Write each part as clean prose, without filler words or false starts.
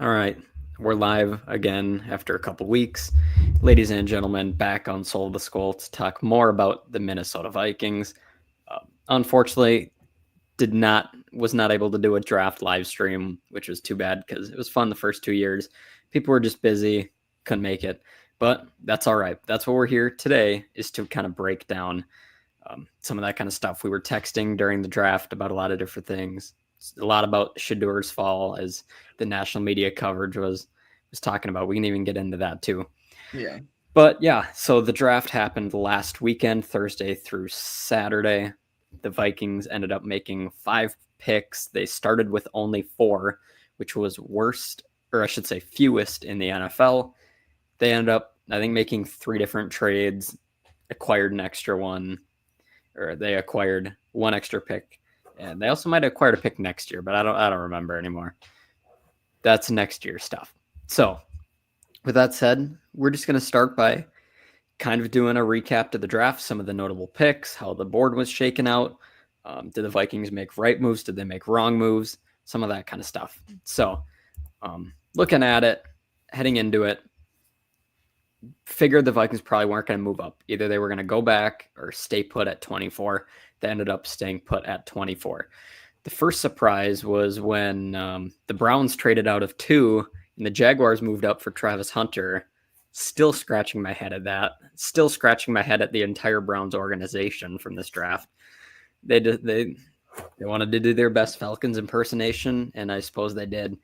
All right, we're live again after a couple weeks. Ladies and gentlemen, back on Soul of the SKOL to talk more about the Minnesota Vikings. Unfortunately, was not able to do a draft live stream, which was too bad because it was fun the first 2 years. People were just busy, couldn't make it, but that's all right. That's what we're here today, is to kind of break down some of that kind of stuff. We were texting during the draft about a lot of different things. A lot about Shadur's fall, as the national media coverage was talking about. We can even get into that too. Yeah. But yeah, so the draft happened last weekend, Thursday through Saturday. The Vikings ended up making 5 picks. They started with only 4, which was worst, or I should say fewest in the NFL. They ended up, I think, making 3 different trades, acquired an extra one, or they acquired 1 extra pick, and they also might have acquired a pick next year, but I don't remember anymore. That's next year stuff. So, with that said, we're just going to start by kind of doing a recap to the draft, some of the notable picks, how the board was shaken out. Did the Vikings make right moves? Did they make wrong moves? Some of that kind of stuff. So, looking at it, heading into it, figured the Vikings probably weren't going to move up. Either they were going to go back or stay put at 24. They ended up staying put at 24. The first surprise was when the Browns traded out of 2 and the Jaguars moved up for Travis Hunter. Still scratching my head at that. Still scratching my head at the entire Browns organization from this draft. They wanted to do their best Falcons impersonation, and I suppose they did.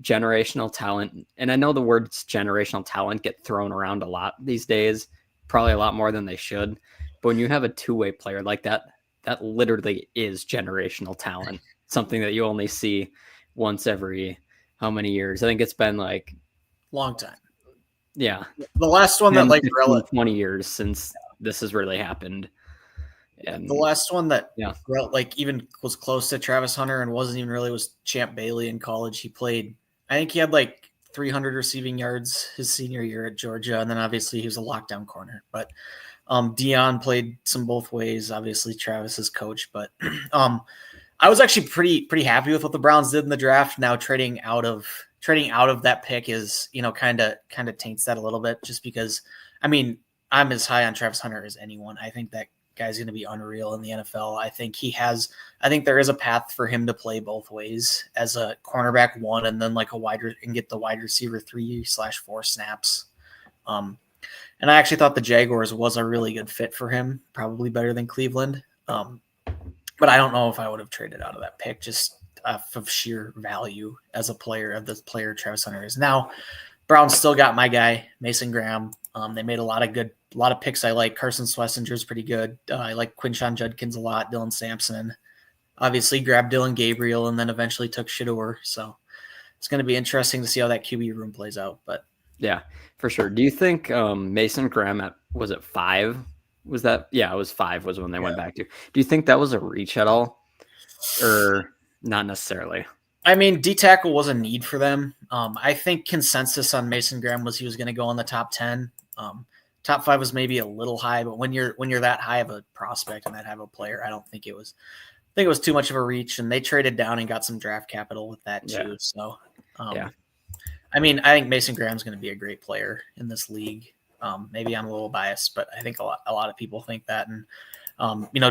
Generational talent, and I know the words generational talent get thrown around a lot these days, probably a lot more than they should. But when you have a two-way player like that, that literally is generational talent. Something that you only see once every how many years? I think it's been like long time. Yeah. The last one 10, that like 15, 20 years since this has really happened. And the last one that yeah, like even was close to Travis Hunter and wasn't even really was Champ Bailey in college. He played, I think he had like 300 receiving yards his senior year at Georgia, and then obviously he was a lockdown corner. But Dion played some both ways. Obviously Travis's coach, but I was actually pretty happy with what the Browns did in the draft. Now trading out of that pick is, kind of taints that a little bit, just because, I mean, I'm as high on Travis Hunter as anyone. I think that guy's going to be unreal in the NFL. I think there is a path for him to play both ways as a cornerback 1 and then like and get the wide receiver 3/4 snaps. And I actually thought the Jaguars was a really good fit for him, probably better than Cleveland. But I don't know if I would have traded out of that pick just of sheer value as a player of this player Travis Hunter is. Now, Browns still got my guy, Mason Graham. They made a lot of picks I like. Carson Schlesinger is pretty good. I like Quinshon Judkins a lot. Dylan Sampson. Obviously grabbed Dylan Gabriel and then eventually took Shador. So it's going to be interesting to see how that QB room plays out. But yeah, for sure. Do you think Mason Graham was it 5? Was that? Yeah, it was 5 was when they went back to. Do you think that was a reach at all? Or not necessarily? I mean, D-tackle was a need for them. I think consensus on Mason Graham was he was going to go in the top 10. Top 5 was maybe a little high, but when you're that high of a prospect and that high of a player, I don't think it was. I think it was too much of a reach, and they traded down and got some draft capital with that too. Yeah. So, I mean, I think Mason Graham's going to be a great player in this league. Maybe I'm a little biased, but I think a lot of people think that. And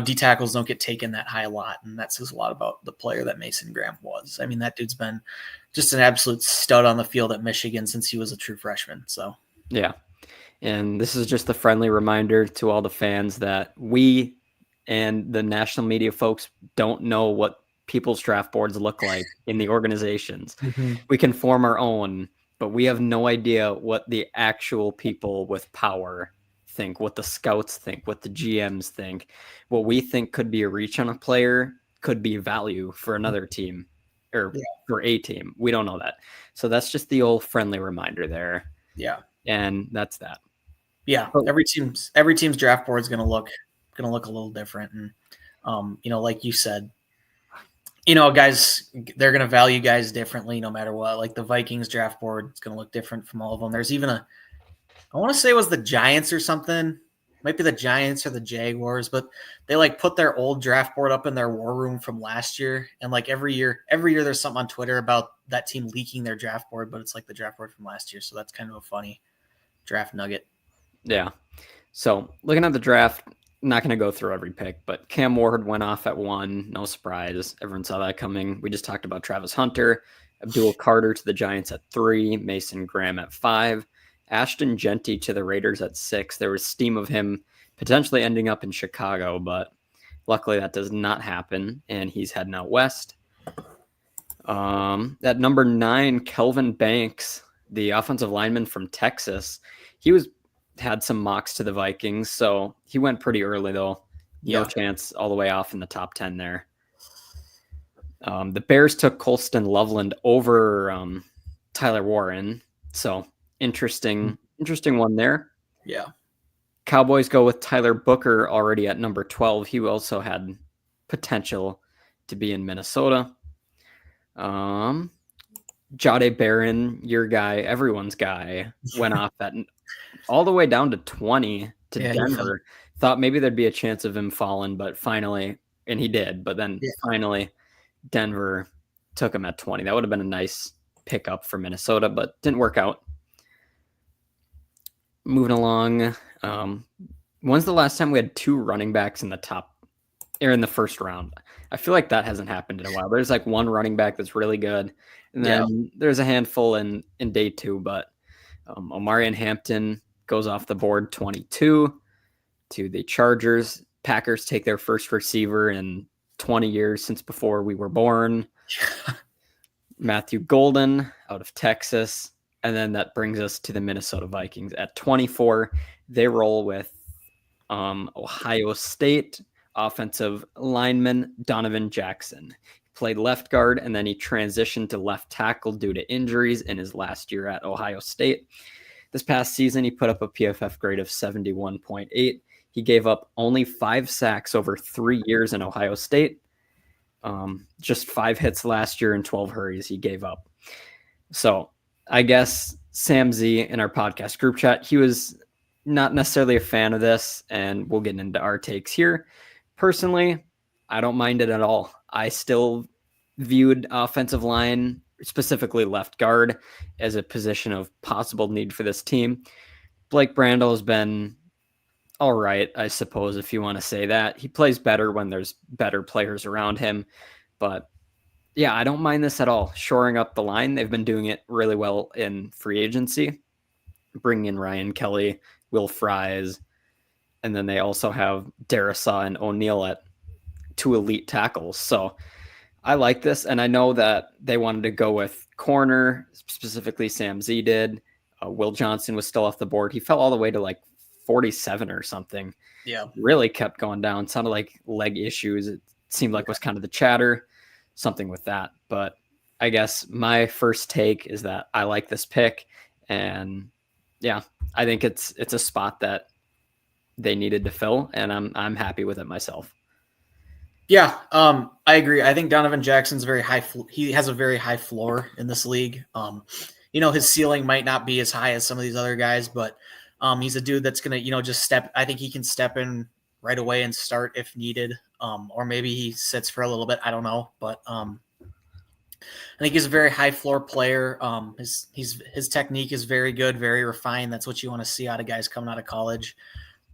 D tackles don't get taken that high a lot, and that says a lot about the player that Mason Graham was. I mean, that dude's been just an absolute stud on the field at Michigan since he was a true freshman. So yeah, and this is just a friendly reminder to all the fans that we and the national media folks don't know what people's draft boards look like in the organizations. Mm-hmm. We can form our own, but we have no idea what the actual people with power think, what the scouts think, what the GMs think. What we think could be a reach on a player could be value for another team or for a team. We don't know that. So that's just the old friendly reminder there. Yeah. And that's that. Yeah. Every team's draft board is going to look a little different. And, like you said, guys, they're going to value guys differently no matter what. Like the Vikings draft board is going to look different from all of them. There's even I want to say it was the Giants or something. might be the Giants or the Jaguars, but they like put their old draft board up in their war room from last year. And like every year there's something on Twitter about that team leaking their draft board, but it's like the draft board from last year. So that's kind of a funny draft nugget. Yeah. So looking at the draft, not going to go through every pick, but Cam Ward went off at 1. No surprise. Everyone saw that coming. We just talked about Travis Hunter, Abdul Carter to the Giants at 3, Mason Graham at 5, Ashton Genty to the Raiders at 6. There was steam of him potentially ending up in Chicago, but luckily that does not happen, and he's heading out west. At number 9, Kelvin Banks, the offensive lineman from Texas. He had some mocks to the Vikings, so he went pretty early, though. No chance all the way off in the top 10 there. The Bears took Colston Loveland over Tyler Warren, so interesting one there. Yeah. Cowboys go with Tyler Booker already at number 12. He also had potential to be in Minnesota. Jade Barron, your guy, everyone's guy, went off at all the way down to 20 to Denver. Thought maybe there'd be a chance of him falling, but finally, and he did, but then finally Denver took him at 20. That would have been a nice pickup for Minnesota, but didn't work out. Moving along, when's the last time we had 2 running backs in the top or in the first round? I feel like that hasn't happened in a while. There's like one running back that's really good, and then there's a handful in day 2, but Omarion Hampton goes off the board 22 to the Chargers. Packers take their first receiver in 20 years since before we were born. Matthew Golden out of Texas. And then that brings us to the Minnesota Vikings. At 24, they roll with Ohio State offensive lineman Donovan Jackson. He played left guard, and then he transitioned to left tackle due to injuries in his last year at Ohio State. This past season, he put up a PFF grade of 71.8. He gave up only 5 sacks over 3 years in Ohio State. Just 5 hits last year and 12 hurries he gave up. So I guess Sam Z in our podcast group chat, he was not necessarily a fan of this, and we'll get into our takes here. Personally, I don't mind it at all. I still viewed offensive line, specifically left guard, as a position of possible need for this team. Blake Brandel has been all right, I suppose, if you want to say that. He plays better when there's better players around him, but yeah, I don't mind this at all. Shoring up the line. They've been doing it really well in free agency, bringing in Ryan Kelly, Will Fries, and then they also have Darisaw and O'Neal at 2 elite tackles. So I like this, and I know that they wanted to go with corner, specifically Sam Z did. Will Johnson was still off the board. He fell all the way to like 47 or something. Yeah. Really kept going down. Sounded like leg issues. It seemed like was kind of the chatter. Something with that. But I guess my first take is that I like this pick, and yeah, I think it's a spot that they needed to fill, and I'm happy with it myself. Yeah, I agree. I think Donovan Jackson's very high. He has a very high floor in this league. His ceiling might not be as high as some of these other guys, but he's a dude that's gonna, just step. I think he can step in right away and start if needed. Or maybe he sits for a little bit. I don't know, but I think he's a very high floor player. His technique is very good, very refined. That's what you want to see out of guys coming out of college.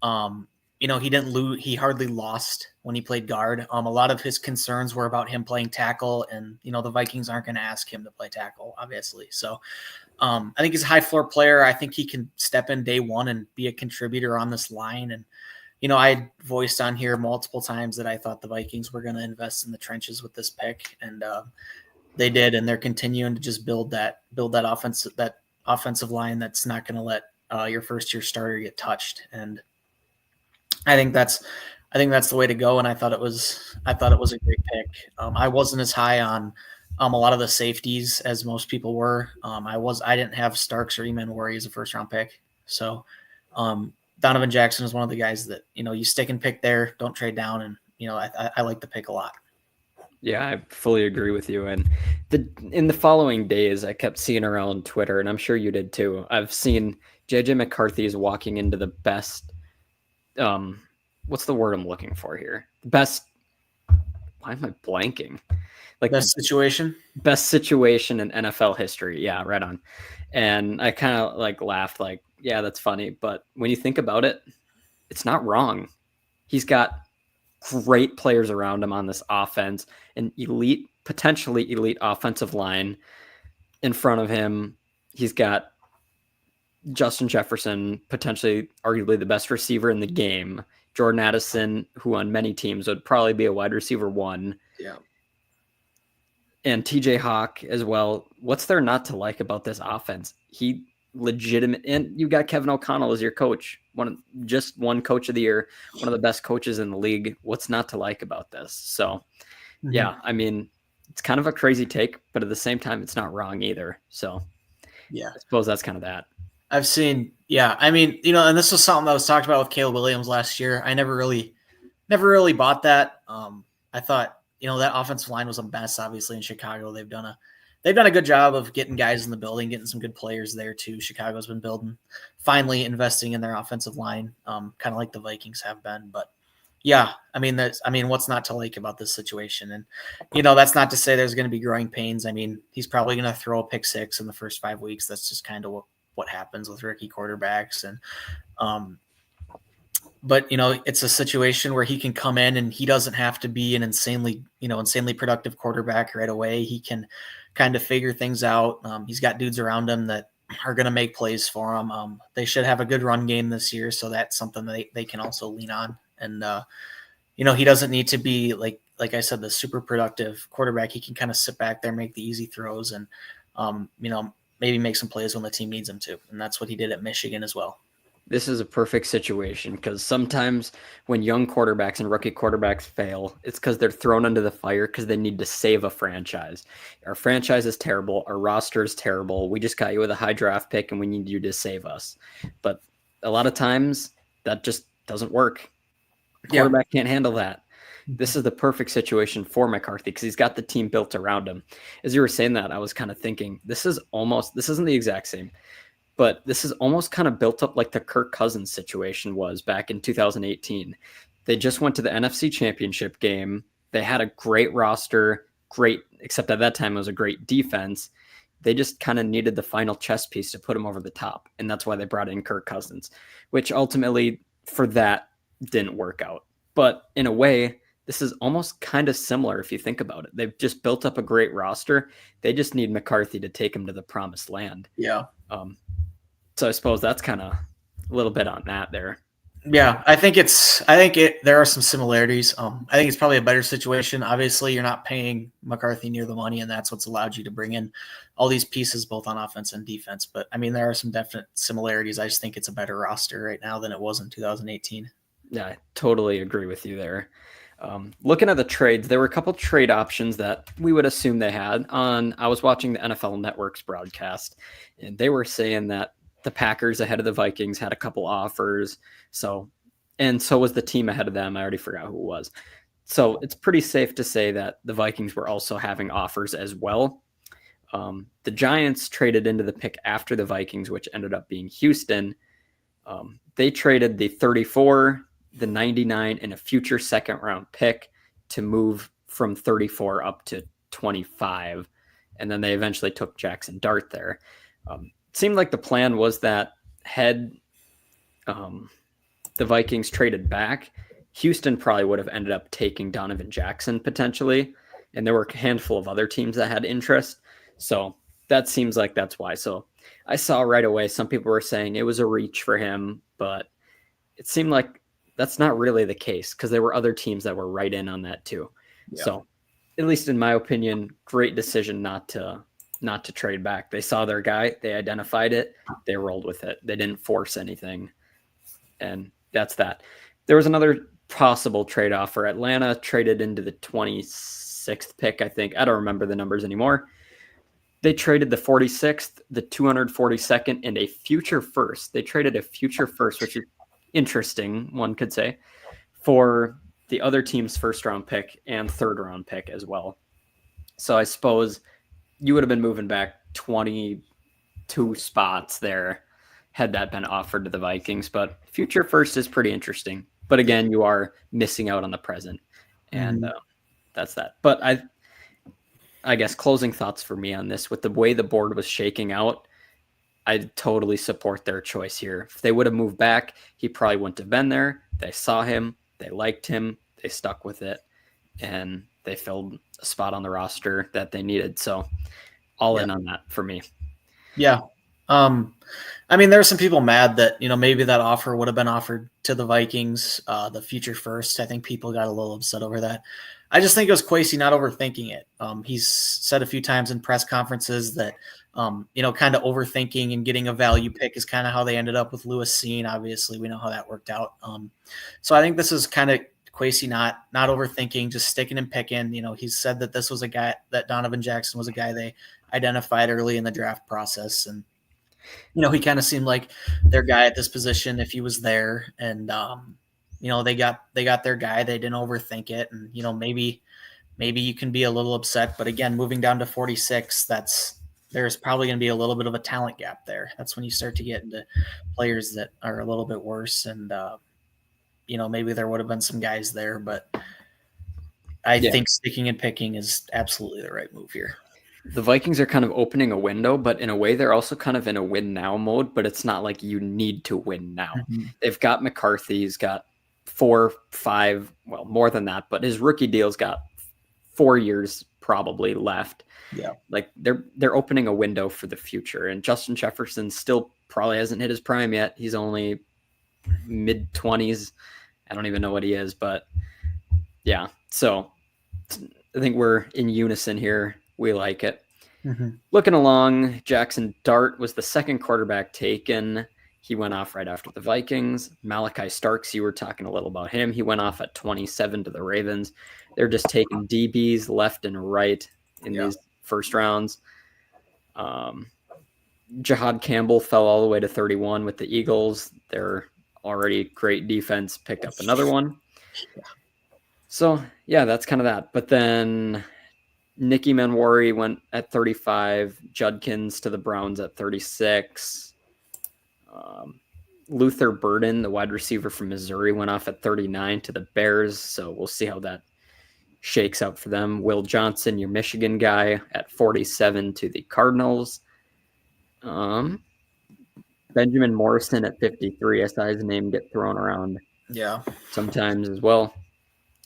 He didn't lose. He hardly lost when he played guard. A lot of his concerns were about him playing tackle, and the Vikings aren't going to ask him to play tackle, obviously. So I think he's a high floor player. I think he can step in day one and be a contributor on this line. And I voiced on here multiple times that I thought the Vikings were going to invest in the trenches with this pick, and they did, and they're continuing to just build that offensive line that's not going to let your first year starter get touched. And I think that's the way to go. And I thought it was a great pick. I wasn't as high on a lot of the safeties as most people were. I didn't have Starks or Eman as a first round pick, so. Donovan Jackson is one of the guys that, you stick and pick there, don't trade down. And, I like the pick a lot. Yeah, I fully agree with you. And in the following days, I kept seeing around Twitter, and I'm sure you did too. I've seen JJ McCarthy is walking into the best what's the word I'm looking for here? Best. Why am I blanking? Like Best situation. best situation in NFL history. Yeah, right on. And I kind of like laughed, like, yeah, that's funny. But when you think about it, it's not wrong. He's got great players around him on this offense, an elite, potentially elite offensive line in front of him. He's got Justin Jefferson, potentially arguably the best receiver in the game. Jordan Addison, who on many teams would probably be a wide receiver one. Yeah. And TJ Hawk as well. What's there not to like about this offense? He legitimate, and you got Kevin O'Connell as your coach, just one coach of the year, one of the best coaches in the league. What's not to like about this? So, yeah, I mean, it's kind of a crazy take, but at the same time, it's not wrong either. So, yeah, I suppose that's kind of that. I've seen, yeah. I mean, and this was something that was talked about with Caleb Williams last year. I never really bought that. I thought, that offensive line was a mess. Obviously, in Chicago, they've done a good job of getting guys in the building, getting some good players there too. Chicago's been finally investing in their offensive line, kind of like the Vikings have been. But yeah, I mean, what's not to like about this situation? And that's not to say there's going to be growing pains. I mean, he's probably going to throw a pick six in the first 5 weeks. That's just kind of what happens with rookie quarterbacks. And but it's a situation where he can come in and he doesn't have to be an insanely productive quarterback right away. He can kind of figure things out. He's got dudes around him that are going to make plays for him. They should have a good run game this year, so that's something that they can also lean on. And he doesn't need to be like I said, the super productive quarterback. He can kind of sit back there, make the easy throws, and maybe make some plays when the team needs him to. And that's what he did at Michigan as well. This is a perfect situation because sometimes when young quarterbacks and rookie quarterbacks fail, it's because they're thrown into the fire because they need to save a franchise. Our franchise is terrible. Our roster is terrible. We just got you with a high draft pick and we need you to save us. But a lot of times that just doesn't work. Quarterback can't handle that. This is the perfect situation for McCarthy because he's got the team built around him. As you were saying that, I was kind of thinking this isn't the exact same, but this is almost kind of built up like the Kirk Cousins situation was back in 2018. They just went to the NFC Championship game. They had a great roster, except at that time it was a great defense. They just kind of needed the final chess piece to put them over the top, and that's why they brought in Kirk Cousins, which ultimately for that didn't work out. But in a way, this is almost kind of similar if you think about it. They've just built up a great roster. They just need McCarthy to take them to the promised land. Yeah. So I suppose that's kind of a little bit on that there. Yeah, I think there are some similarities. I think it's probably a better situation. Obviously, you're not paying McCarthy near the money, and that's what's allowed you to bring in all these pieces, both on offense and defense. But I mean, there are some definite similarities. I just think it's a better roster right now than it was in 2018. Yeah, I totally agree with you there. Looking at the trades, there were a couple trade options that we would assume they had. I was watching the NFL Network's broadcast, and they were saying that the Packers ahead of the Vikings had a couple offers. So was the team ahead of them. I already forgot who it was. So it's pretty safe to say that the Vikings were also having offers as well. The Giants traded into the pick after the Vikings, which ended up being Houston. They traded the 34, the 99, and a future second round pick to move from 34 up to 25. And then they eventually took Jackson Dart there. Seemed like the plan was that had the Vikings traded back, Houston probably would have ended up taking Donovan Jackson potentially, and there were a handful of other teams that had interest. So that seems like that's why. So I saw right away some people were saying it was a reach for him, but it seemed like that's not really the case because there were other teams that were right in on that too. Yeah. So at least in my opinion, great decision not to trade back. They saw their guy, they identified it, they rolled with it. They didn't force anything. And that's that. There was another possible trade offer. Atlanta traded into the 26th pick, I think. I don't remember the numbers anymore. They traded the 46th, the 242nd, and a future first. They traded a future first, which is interesting, one could say, for the other team's first round pick and third round pick as well. So I suppose you would have been moving back 22 spots there had that been offered to the Vikings. But future first is pretty interesting. But again, you are missing out on the present, and that's that. But I guess closing thoughts for me on this, with the way the board was shaking out, I totally support their choice here. If they would have moved back, he probably wouldn't have been there. They saw him, they liked him, they stuck with it, and they filled a spot on the roster that they needed. So all in on that for me. Yeah. I mean, there are some people mad that, maybe that offer would have been offered to the Vikings, the future first. I think people got a little upset over that. I just think it was Kwesi not overthinking it. He's said a few times in press conferences that, kind of overthinking and getting a value pick is kind of how they ended up with Lewis Cine. Obviously, we know how that worked out. So I think this is kind of Kwesi not overthinking, just sticking and picking. He's said that this was a guy, that Donovan Jackson was a guy they identified early in the draft process. And, he kind of seemed like their guy at this position if he was there. And, they got their guy. They didn't overthink it. And, maybe you can be a little upset. But again, moving down to 46, there's probably going to be a little bit of a talent gap there. That's when you start to get into players that are a little bit worse. And, maybe there would have been some guys there. But I think sticking and picking is absolutely the right move here. The Vikings are kind of opening a window, but in a way they're also kind of in a win now mode, but it's not like you need to win now. They've got McCarthy, he's got 4, 5, well, more than that, but his rookie deal's got 4 years probably left. Yeah. Like they're opening a window for the future, and Justin Jefferson still probably hasn't hit his prime yet. He's only mid-20s. I don't even know what he is, but yeah. So I think we're in unison here. We like it. Looking along, Jackson Dart was the second quarterback taken. He went off right after the Vikings. Malachi Starks, you were talking a little about him. He went off at 27 to the Ravens. They're just taking DBs left and right in these first rounds. Jahad Campbell fell all the way to 31 with the Eagles. Their already great defense picked up another one. So, yeah, that's kind of that. But then Nicky Manwari went at 35. Judkins to the Browns at 36. Luther Burden, the wide receiver from Missouri, went off at 39 to the Bears. So we'll see how that shakes out for them. Will Johnson, your Michigan guy, at 47 to the Cardinals. Benjamin Morrison at 53. I saw his name get thrown around sometimes as well.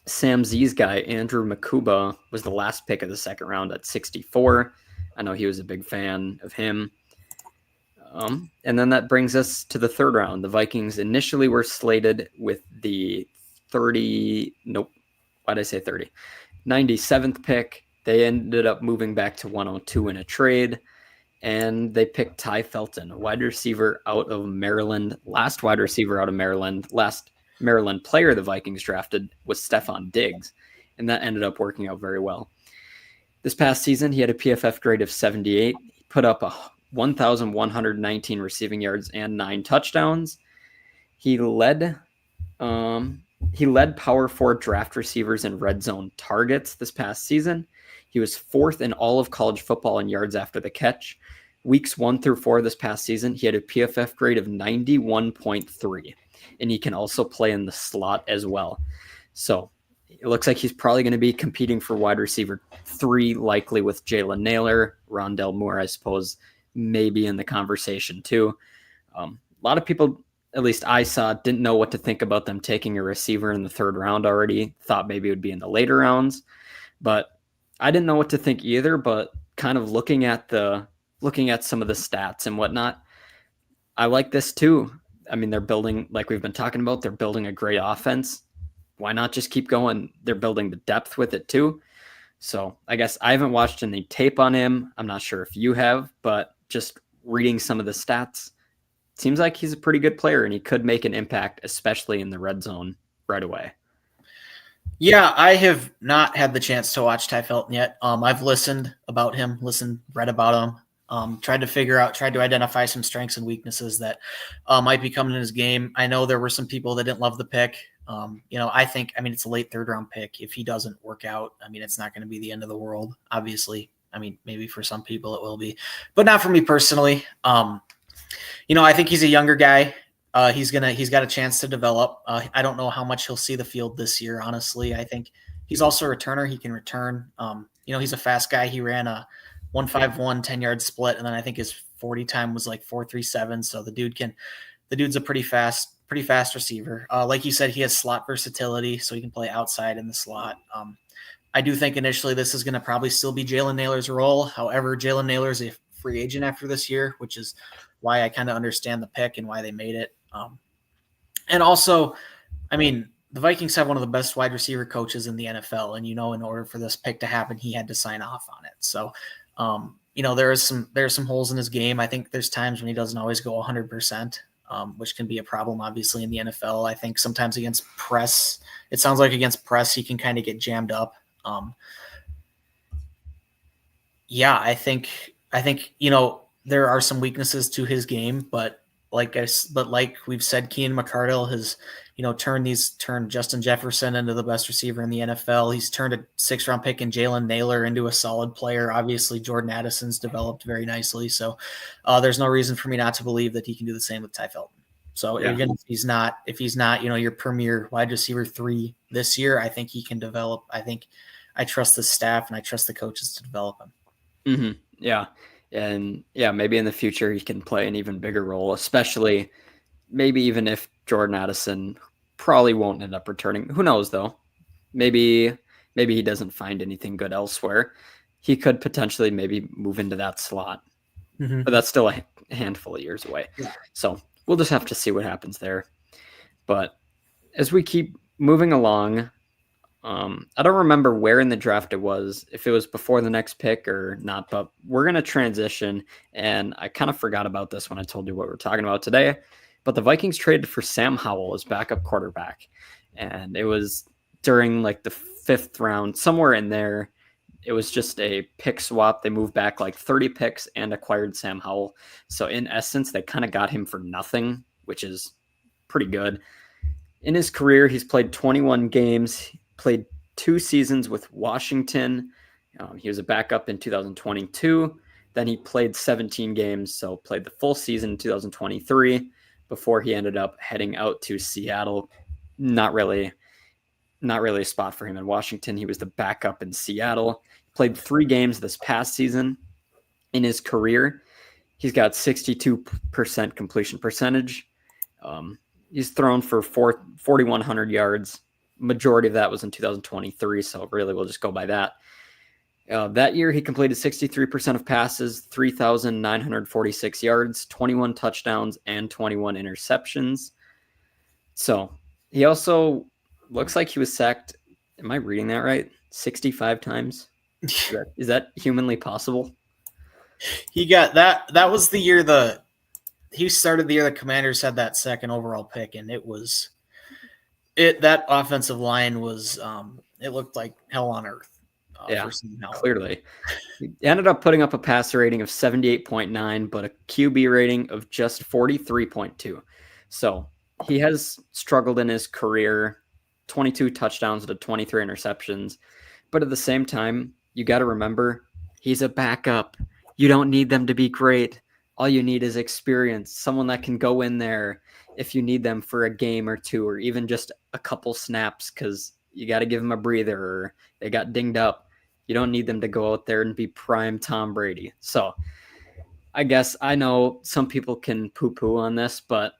Sam Z's guy, Andrew Makuba, was the last pick of the second round at 64. I know he was a big fan of him. And then that brings us to the third round. The Vikings initially were slated with the 97th pick. They ended up moving back to 102 in a trade, and they picked Tai Felton, a wide receiver out of Maryland. Last wide receiver out of Maryland, last Maryland player the Vikings drafted was Stephon Diggs, and that ended up working out very well. This past season, he had a PFF grade of 78. He put up 1,119 receiving yards and 9 touchdowns. He led Power 4 draft receivers in red zone targets this past season. He was 4th in all of college football in yards after the catch. Weeks 1 through 4 this past season, he had a PFF grade of 91.3. And he can also play in the slot as well. So it looks like he's probably going to be competing for wide receiver 3, likely with Jalen Naylor. Rondell Moore, I suppose, maybe in the conversation too. A lot of people, at least I saw, didn't know what to think about them taking a receiver in the third round already. Thought maybe it would be in the later rounds. But I didn't know what to think either. But kind of looking at some of the stats and whatnot, I like this too. I mean, they're building, like we've been talking about, they're building a great offense. Why not just keep going? They're building the depth with it too. So I guess I haven't watched any tape on him. I'm not sure if you have, but just reading some of the stats, seems like he's a pretty good player and he could make an impact, especially in the red zone right away. Yeah, I have not had the chance to watch Tai Felton yet. I've read about him. Tried to identify some strengths and weaknesses that might be coming in his game. I know there were some people that didn't love the pick. I think it's a late third round pick. If he doesn't work out, it's not going to be the end of the world, obviously. Maybe for some people it will be, but not for me personally. I think he's a younger guy. He's got a chance to develop. I don't know how much he'll see the field this year. Honestly, I think he's also a returner. He can return. He's a fast guy. He ran a 1.51 10-yard split, and then I think his 40 time was like 4.37. So the dude's a pretty fast receiver. Like you said, he has slot versatility, so he can play outside in the slot. I do think initially this is going to probably still be Jalen Nailor's role. However, Jalen Nailor is a free agent after this year, which is why I kind of understand the pick and why they made it. And also, I mean, the Vikings have one of the best wide receiver coaches in the NFL, and in order for this pick to happen, he had to sign off on it. So, there's some holes in his game. I think there's times when he doesn't always go 100%, which can be a problem, obviously, in the NFL. I think sometimes against press, it sounds like against press, he can kind of get jammed up. I think there are some weaknesses to his game, but like we've said, Keenan McCardle has turned Justin Jefferson into the best receiver in the NFL. He's turned a 6th-round pick in Jalen Nailor into a solid player. Obviously, Jordan Addison's developed very nicely, so there's no reason for me not to believe that he can do the same with Tai Felton. So even if he's not, your premier wide receiver 3 this year, I think he can develop. I trust the staff and I trust the coaches to develop him. Mm-hmm. Yeah. And maybe in the future he can play an even bigger role, especially maybe even if Jordan Addison probably won't end up returning. Who knows though? Maybe he doesn't find anything good elsewhere. He could potentially maybe move into that slot, but that's still a handful of years away. Yeah. So we'll just have to see what happens there. But as we keep moving along, I don't remember where in the draft it was, if it was before the next pick or not, but we're going to transition. And I kind of forgot about this when I told you what we're talking about today, but the Vikings traded for Sam Howell as backup quarterback. And it was during like the 5th round, somewhere in there. It was just a pick swap. They moved back like 30 picks and acquired Sam Howell. So in essence, they kind of got him for nothing, which is pretty good. In his career, he's played 21 games, played 2 seasons with Washington. He was a backup in 2022. Then he played 17 games, so played the full season in 2023 before he ended up heading out to Seattle. Not really a spot for him in Washington. He was the backup in Seattle. Played 3 games this past season. In his career, he's got 62% completion percentage. He's thrown for 4,100 yards. Majority of that was in 2023, so really we'll just go by that. That year, he completed 63% of passes, 3,946 yards, 21 touchdowns, and 21 interceptions. So he also looks like he was sacked. Am I reading that right? 65 times? Is that humanly possible? He got that. That was the year he started the year the Commanders had that 2nd overall pick, and that offensive line was it looked like hell on earth. Clearly. He ended up putting up a passer rating of 78.9, but a QB rating of just 43.2. So he has struggled in his career, 22 touchdowns to 23 interceptions. But at the same time, you got to remember, he's a backup. You don't need them to be great. All you need is experience, someone that can go in there if you need them for a game or 2 or even just a couple snaps because you got to give them a breather or they got dinged up. You don't need them to go out there and be prime Tom Brady. So I guess I know some people can poo-poo on this, but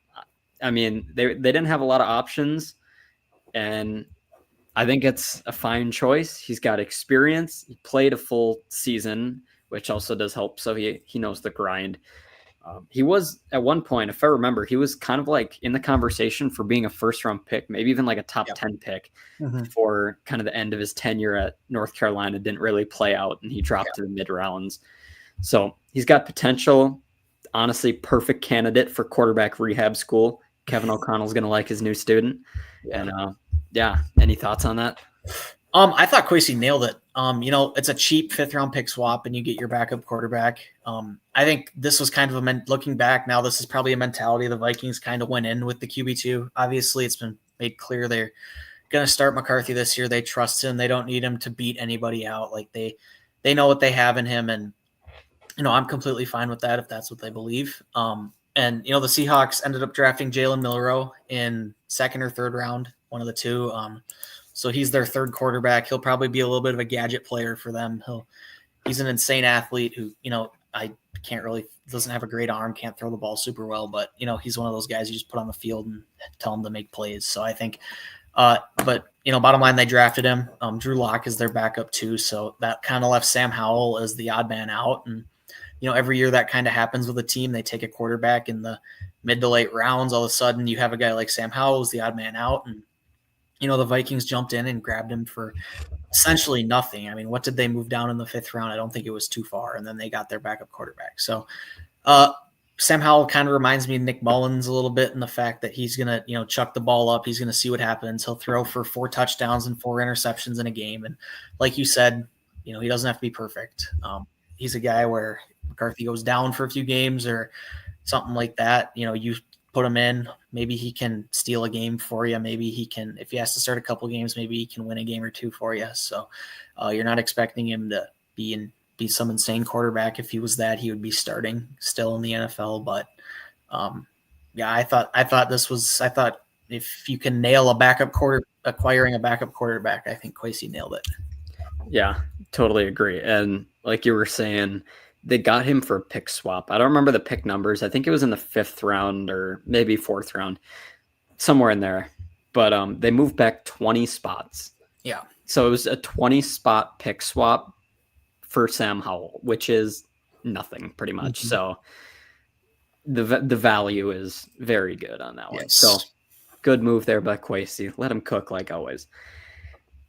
I mean, they didn't have a lot of options, and I think it's a fine choice. He's got experience. He played a full season, which also does help, so he knows the grind. He was, at one point, if I remember, he was kind of like in the conversation for being a 1st-round pick, maybe even like a top 10 pick for kind of the end of his tenure at North Carolina. Didn't really play out, and he dropped to the mid-rounds. So he's got potential. Honestly, perfect candidate for quarterback rehab school. Kevin O'Connell's going to like his new student. And any thoughts on that? I thought Kwesi nailed it. It's a cheap 5th-round pick swap, and you get your backup quarterback. I think this was kind of looking back now, this is probably a mentality the Vikings kind of went in with the QB2. Obviously, it's been made clear they're going to start McCarthy this year. They trust him. They don't need him to beat anybody out. Like they know what they have in him, and I'm completely fine with that if that's what they believe. And And, the Seahawks ended up drafting Jalen Milroe in second or third round, one of the two. So he's their third quarterback. He'll probably be a little bit of a gadget player for them. He's an insane athlete who, I doesn't have a great arm, can't throw the ball super well, but, he's one of those guys you just put on the field and tell him to make plays. So I think, but bottom line, they drafted him. Drew Lock is their backup too. So that kind of left Sam Howell as the odd man out. And, every year that kind of happens with a team. They take a quarterback in the mid to late rounds. All of a sudden you have a guy like Sam Howell who's the odd man out. And, the Vikings jumped in and grabbed him for essentially nothing. I mean, what did they move down in the 5th round? I don't think it was too far. And then they got their backup quarterback. So Sam Howell kind of reminds me of Nick Mullins a little bit in the fact that he's going to, chuck the ball up. He's going to see what happens. He'll throw for 4 touchdowns and 4 interceptions in a game. And like you said, he doesn't have to be perfect. He's a guy where McCarthy goes down for a few games or something like that. You put him in, maybe he can steal a game for you. Maybe he can, if he has to start a couple games, maybe he can win a game or 2 for you. So you're not expecting him to be some insane quarterback. If he was that, he would be starting still in the NFL. But I thought if you can nail acquiring a backup quarterback, I think Kwesi nailed it. Yeah, totally agree. And like you were saying, they got him for a pick swap. I don't remember the pick numbers. I think it was in the 5th round or maybe 4th round, somewhere in there. But they moved back 20 spots. Yeah. So it was a 20 spot pick swap for Sam Howell, which is nothing pretty much. Mm-hmm. So the value is very good on that one. Yes. So good move there by Kwesi. Let him cook like always.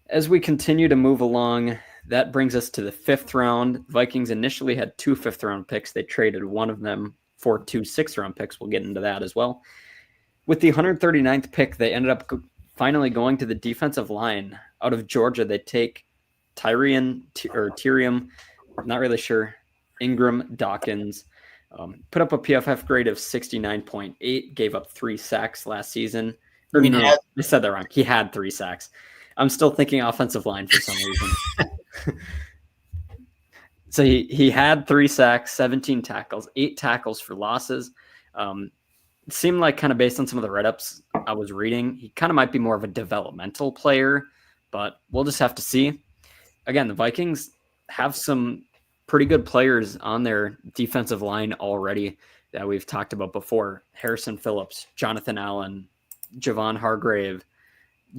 As we continue to move along, that brings us to the 5th round. Vikings initially had 2 5th-round picks. They traded one of them for 2 6th-round picks. We'll get into that as well. With the 139th pick, they ended up finally going to the defensive line. Out of Georgia, they take Tyrion, I'm not really sure, Ingram-Dawkins. Put up a PFF grade of 69.8, gave up 3 sacks last season. I said that wrong. He had 3 sacks. I'm still thinking offensive line for some reason. So he had 3 sacks, 17 tackles, 8 tackles for losses. It seemed like, kind of based on some of the write-ups I was reading, he kind of might be more of a developmental player, but we'll just have to see. Again, the Vikings have some pretty good players on their defensive line already that we've talked about before. Harrison Phillips, Jonathan Allen, Javon Hargrave,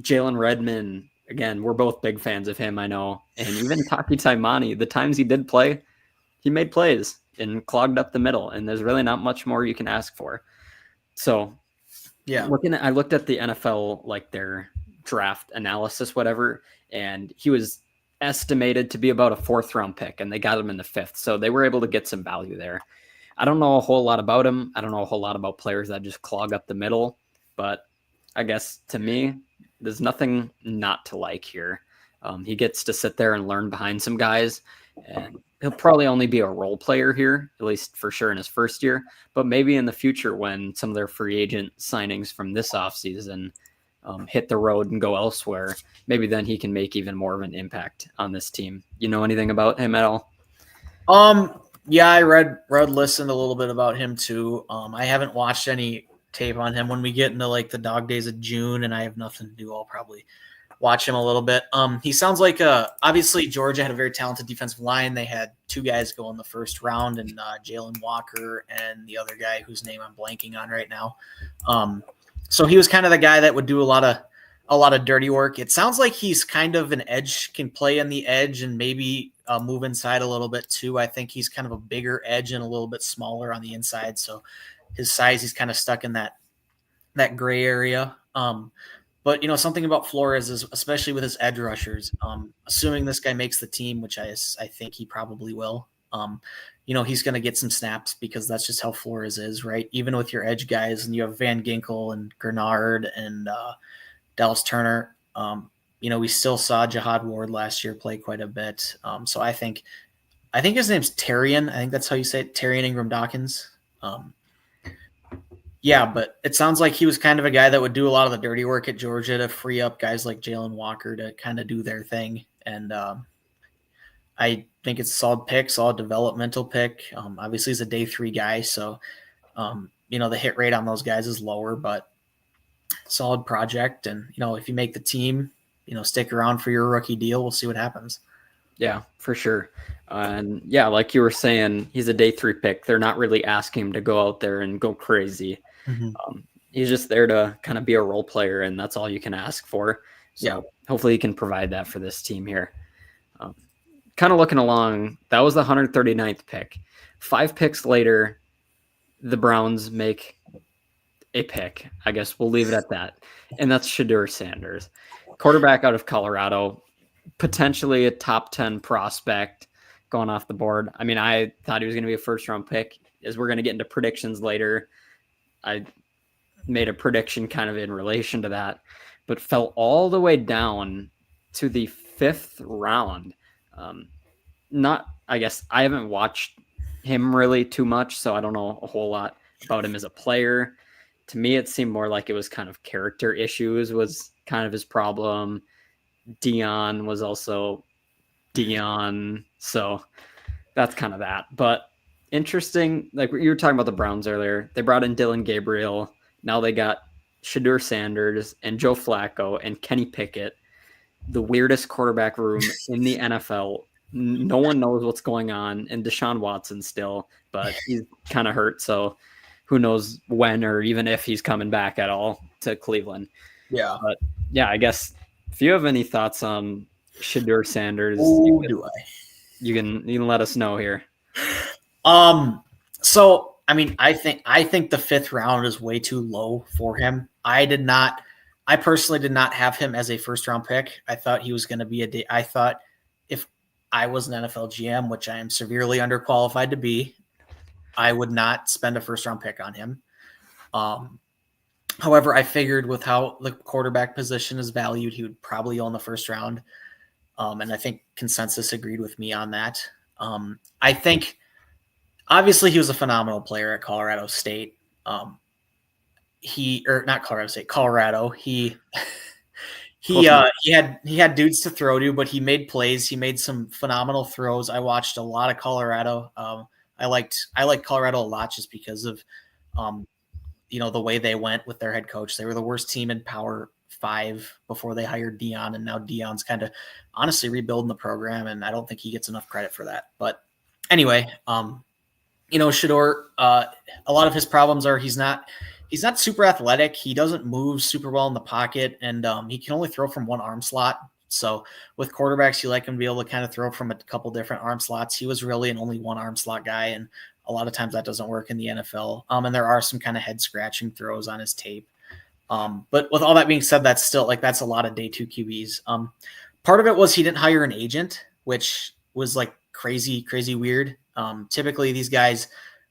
Jalen Redmond. Again, we're both big fans of him, I know. And even Taki Taimani, the times he did play, he made plays and clogged up the middle. And there's really not much more you can ask for. So, yeah, I looked at the NFL, like their draft analysis, whatever, and he was estimated to be about a 4th-round pick, and they got him in the 5th. So they were able to get some value there. I don't know a whole lot about him. I don't know a whole lot about players that just clog up the middle, but I guess to me, there's nothing not to like here. He gets to sit there and learn behind some guys, and he'll probably only be a role player here, at least for sure in his first year, but maybe in the future when some of their free agent signings from this offseason hit the road and go elsewhere, maybe then he can make even more of an impact on this team. You know anything about him at all? Yeah, I listened a little bit about him too. I haven't watched any tape on him. When we get into like the dog days of June and I have nothing to do, I'll probably watch him a little bit. He sounds like obviously Georgia had a very talented defensive line. They had 2 guys go in the 1st round, and Jalen Walker and the other guy whose name I'm blanking on right now. So he was kind of the guy that would do a lot of dirty work. It sounds like he's kind of an edge, can play on the edge and maybe move inside a little bit too. I think he's kind of a bigger edge and a little bit smaller on the inside. So his size, he's kind of stuck in that gray area. But, something about Flores is, especially with his edge rushers, assuming this guy makes the team, which I think he probably will, he's going to get some snaps because that's just how Flores is, right? Even with your edge guys, and you have Van Ginkel and Grenard and Dallas Turner, we still saw Jihad Ward last year play quite a bit. So I think his name's Tyrion. I think that's how you say it, Tyrion Ingram-Dawkins. Yeah, but it sounds like he was kind of a guy that would do a lot of the dirty work at Georgia to free up guys like Jalen Walker to kind of do their thing. And I think it's a solid pick, solid developmental pick. Obviously, he's a day 3 guy. So, the hit rate on those guys is lower, but solid project. And, if you make the team, stick around for your rookie deal. We'll see what happens. Yeah, for sure. And yeah, like you were saying, he's a day 3 pick. They're not really asking him to go out there and go crazy. He's just there to kind of be a role player, and that's all you can ask for. So hopefully he can provide that for this team here. Kind of looking along, that was the 139th pick. 5 picks later, the Browns make a pick. I guess we'll leave it at that. And that's Shedeur Sanders, quarterback out of Colorado, potentially a top 10 prospect going off the board. I mean, I thought he was going to be a first-round pick. As we're going to get into predictions later, I made a prediction kind of in relation to that, but fell all the way down to the 5th round. I guess I haven't watched him really too much, so I don't know a whole lot about him as a player. To me, it seemed more like it was kind of character issues was kind of his problem. Dion was also Dion, so that's kind of that. But interesting, like you were talking about the Browns earlier, they brought in Dylan Gabriel. Now they got Shedeur Sanders and Joe Flacco and Kenny Pickett, the weirdest quarterback room in the NFL. No one knows what's going on, and Deshaun Watson still, but he's kind of hurt, so who knows when or even if he's coming back at all to Cleveland. Yeah. But yeah, I guess if you have any thoughts on Shedeur Sanders, you can let us know here. So I mean, I think the 5th round is way too low for him. I personally did not have him as a first round pick. I thought he was going to be I thought if I was an NFL GM, which I am severely underqualified to be, I would not spend a first round pick on him. However, I figured with how the quarterback position is valued, he would probably own the first round. And I think consensus agreed with me on that. I think obviously he was a phenomenal player at Colorado State. Colorado. He had dudes to throw to, but he made plays. He made some phenomenal throws. I watched a lot of Colorado. I liked Colorado a lot just because of the way they went with their head coach. They were the worst team in Power 5 before they hired Dion, and now Dion's kind of honestly rebuilding the program, and I don't think he gets enough credit for that. But anyway, Shedeur, a lot of his problems are he's not super athletic. He doesn't move super well in the pocket, and he can only throw from one arm slot. So with quarterbacks, you like him to be able to kind of throw from a couple different arm slots. He was really an only one arm slot guy, and a lot of times that doesn't work in the NFL. And there are some kind of head scratching throws on his tape. But with all that being said, that's a lot of day 2 QBs. Part of it was he didn't hire an agent, which was like crazy weird. Typically these guys,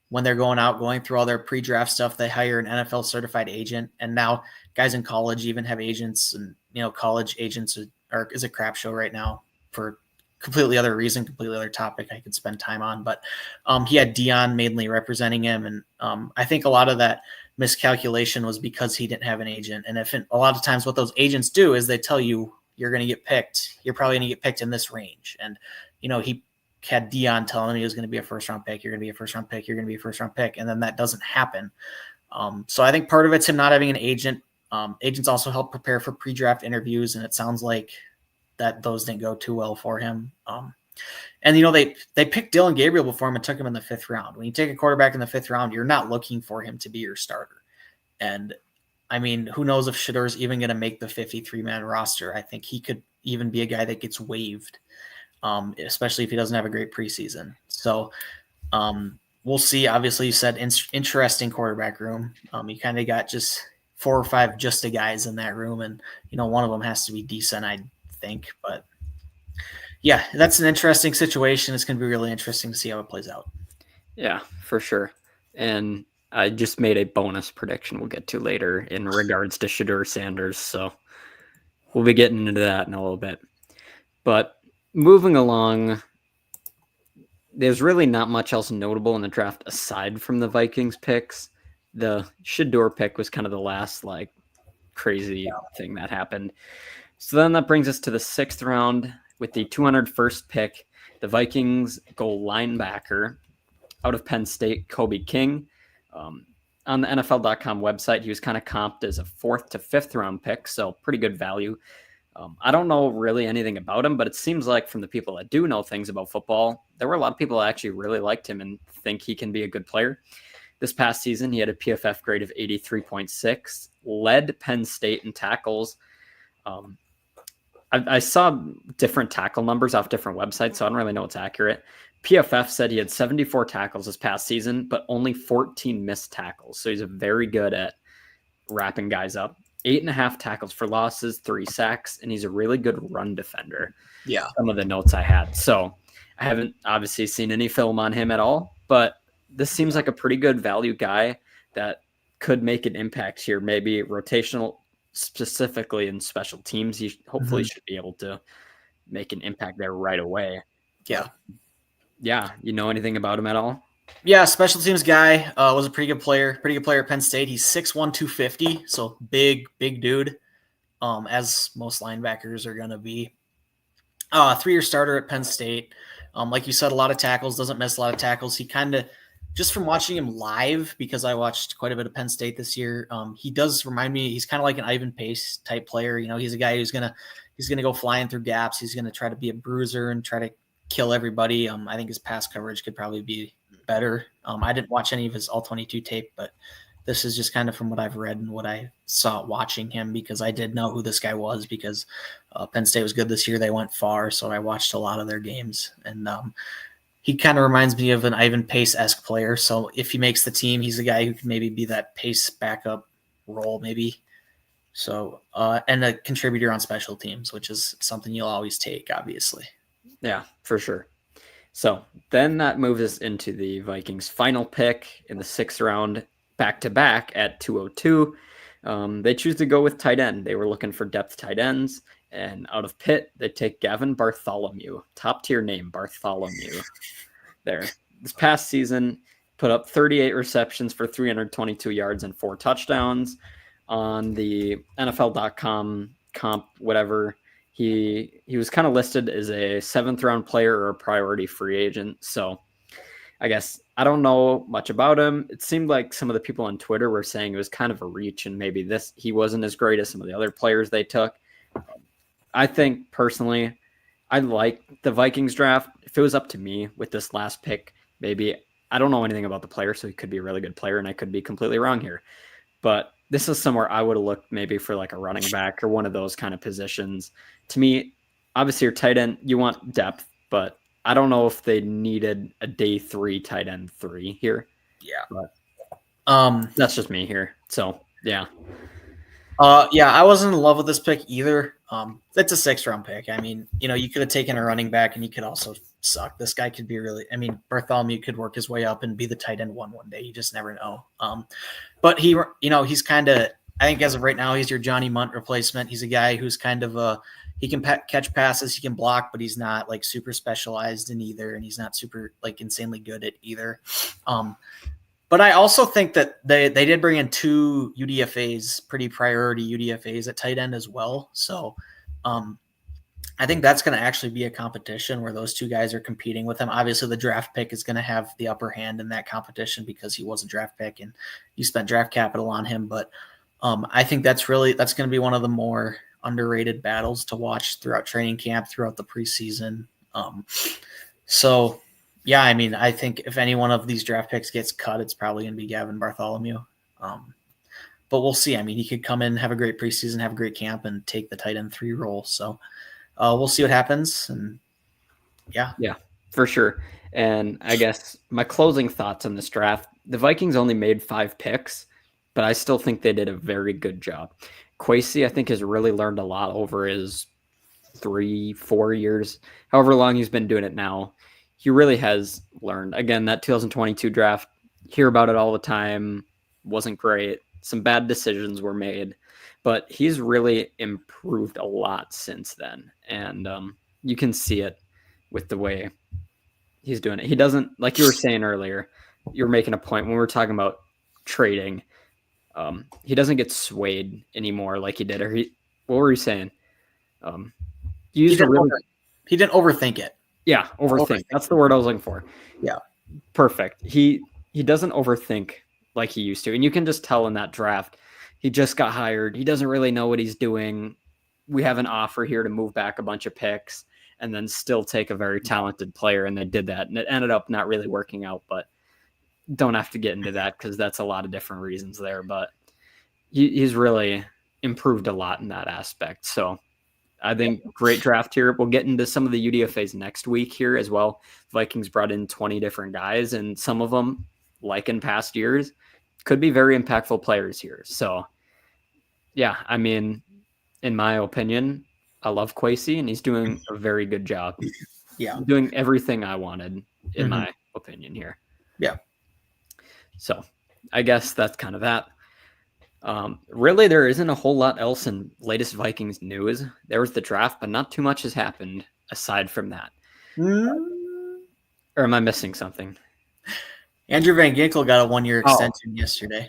when they're going through all their pre-draft stuff, they hire an NFL certified agent. And now guys in college even have agents, and, college agents is a crap show right now for completely other reason, completely other topic I could spend time on. But he had Dion mainly representing him. And I think a lot of that miscalculation was because he didn't have an agent. And a lot of times what those agents do is they tell you you're going to get picked. You're probably going to get picked in this range. And, he had Dion telling him he was going to be a first round pick. You're going to be a first round pick. You're going to be a first round pick. And then that doesn't happen. So I think part of it's him not having an agent. Agents also help prepare for pre-draft interviews. And it sounds like that those didn't go too well for him. And they picked Dylan Gabriel before him and took him in the 5th round. When you take a quarterback in the 5th round, you're not looking for him to be your starter. And I mean, who knows if Shedeur's even going to make the 53-man roster. I think he could even be a guy that gets waived, especially if he doesn't have a great preseason. So we'll see. Obviously, you said interesting quarterback room. You kind of got just 4 or 5 just guys in that room, and one of them has to be decent, I think. But yeah, that's an interesting situation. It's going to be really interesting to see how it plays out. Yeah, for sure. And I just made a bonus prediction we'll get to later in regards to Shedeur Sanders, so we'll be getting into that in a little bit. But moving along, there's really not much else notable in the draft aside from the Vikings picks. The Shedeur pick was kind of the last crazy thing that happened. So then that brings us to the 6th round with the 201st pick. The Vikings go linebacker out of Penn State, Kobe King. on the NFL.com website, he was kind of comped as a 4th to 5th round pick, so pretty good value. I don't know really anything about him, but it seems like from the people that do know things about football, there were a lot of people that actually really liked him and think he can be a good player. This past season, he had a PFF grade of 83.6, led Penn State in tackles. I saw different tackle numbers off different websites, so I don't really know what's accurate. PFF said he had 74 tackles this past season, but only 14 missed tackles. So he's very good at wrapping guys up. 8.5 tackles for losses, 3 sacks, and he's a really good run defender. Yeah. Some of the notes I had. So I haven't obviously seen any film on him at all, but this seems like a pretty good value guy that could make an impact here, maybe rotational, specifically in special teams. He hopefully should be able to make an impact there right away. Yeah. Yeah. You know anything about him at all? Yeah, special teams guy, was a pretty good player at Penn State. He's 6'1", 250, so big dude, as most linebackers are going to be. 3-year starter at Penn State. Like you said, a lot of tackles, doesn't miss a lot of tackles. He kind of, just from watching him live, because I watched quite a bit of Penn State this year, he does remind me, he's kind of like an Ivan Pace type player. You know, he's a guy who's going to go flying through gaps. He's going to try to be a bruiser and try to kill everybody. I think his pass coverage could probably be better. I didn't watch any of his all-22 tape, but this is just kind of from what I've read and what I saw watching him, because I did know who this guy was, because Penn State was good this year. They went far, so I watched a lot of their games. And he kind of reminds me of an Ivan Pace-esque player. So if he makes the team, he's a guy who can maybe be that Pace backup role maybe. So and a contributor on special teams, which is something you'll always take, obviously. Yeah, for sure. So then that moves us into the Vikings' final pick in the 6th round, back-to-back at 202. They choose to go with tight end. They were looking for depth tight ends, and out of Pitt, they take Gavin Batholomew. Top-tier name, Bartholomew. There. This past season, put up 38 receptions for 322 yards and 4 touchdowns. On the NFL.com comp, whatever, he was kind of listed as a 7th round player or a priority free agent. So I guess I don't know much about him. It seemed like some of the people on Twitter were saying it was kind of a reach, and maybe he wasn't as great as some of the other players they took. I think personally, I like the Vikings draft. If it was up to me with this last pick, maybe I don't know anything about the player, so he could be a really good player, and I could be completely wrong here. But this is somewhere I would have looked maybe for like a running back or one of those kind of positions. To me, obviously your tight end, you want depth, but I don't know if they needed a day 3 tight end 3 here. Yeah. But that's just me here. So yeah. Yeah, I wasn't in love with this pick either. It's a 6th round pick. I mean, you know, you could have taken a running back and he could also suck. This guy could be Bartholomew could work his way up and be the tight end one day. You just never know. But he's kind of, I think as of right now, he's your Johnny Munt replacement. He's a guy who's kind of he can catch passes, he can block, but he's not like super specialized in either. And he's not super like insanely good at either. But I also think that they did bring in 2 UDFAs, pretty priority UDFAs at tight end as well. So I think that's going to actually be a competition where those 2 guys are competing with him. Obviously, the draft pick is going to have the upper hand in that competition because he was a draft pick and you spent draft capital on him. But I think that's going to be one of the more underrated battles to watch throughout training camp, throughout the preseason. So yeah, I mean, I think if any one of these draft picks gets cut, it's probably going to be Gavin Batholomew. But we'll see. I mean, he could come in, have a great preseason, have a great camp, and take the tight end 3 role. So we'll see what happens. And yeah, for sure. And I guess my closing thoughts on this draft: the Vikings only made 5 picks, but I still think they did a very good job. Kwesi, I think, has really learned a lot over his 3-4 years, however long he's been doing it now. He really has learned. Again, that 2022 draft, hear about it all the time, wasn't great. Some bad decisions were made, but he's really improved a lot since then. And you can see it with the way he's doing it. He doesn't, like you were saying earlier, you were making a point when we were talking about trading. He doesn't get swayed anymore like he did. What were you saying? He didn't overthink it. Yeah, overthink. That's the word I was looking for. Yeah. Perfect. He doesn't overthink like he used to. And you can just tell in that draft, he just got hired. He doesn't really know what he's doing. We have an offer here to move back a bunch of picks and then still take a very talented player. And they did that. And it ended up not really working out, but don't have to get into that because that's a lot of different reasons there. But he's really improved a lot in that aspect. So I think great draft here. We'll get into some of the UDFAs next week here as well. Vikings brought in 20 different guys, and some of them, like in past years, could be very impactful players here. So, yeah, I mean, in my opinion, I love Kwesi, and he's doing a very good job. Yeah. Doing everything I wanted, in my opinion here. Yeah. So, I guess that's kind of that. Really, there isn't a whole lot else in latest Vikings news. There was the draft, but not too much has happened aside from that. Or am I missing something? Andrew Van Ginkel got a 1-year extension yesterday.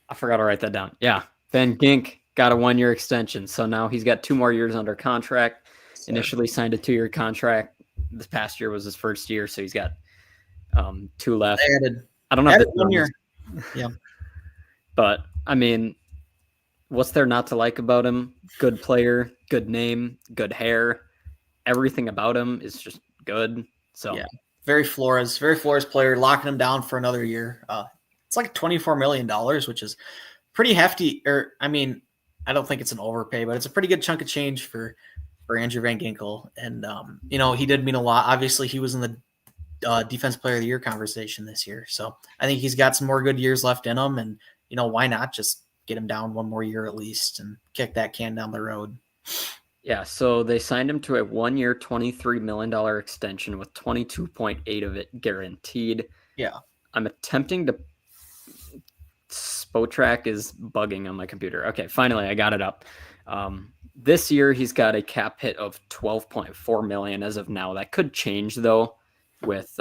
I forgot to write that down. Yeah, Van Gink got a 1-year extension, so now he's got 2 more years under contract. Initially signed a 2-year contract. This past year was his first year, so he's got 2 left. I don't know if 1 year. Yeah. But, I mean, what's there not to like about him? Good player, good name, good hair. Everything about him is just good. So yeah, very Flores player, locking him down for another year. It's like $24 million, which is pretty hefty. Or, I mean, I don't think it's an overpay, but it's a pretty good chunk of change for Andrew Van Ginkel. And, he did mean a lot. Obviously, he was in the Defense Player of the Year conversation this year. So I think he's got some more good years left in him. And, why not just get him down 1 more year at least and kick that can down the road? Yeah, so they signed him to a 1-year, $23 million extension with 22.8 of it guaranteed. Yeah. I'm attempting to... Spotrac is bugging on my computer. Okay, finally, I got it up. This year, he's got a cap hit of $12.4 million as of now. That could change, though, with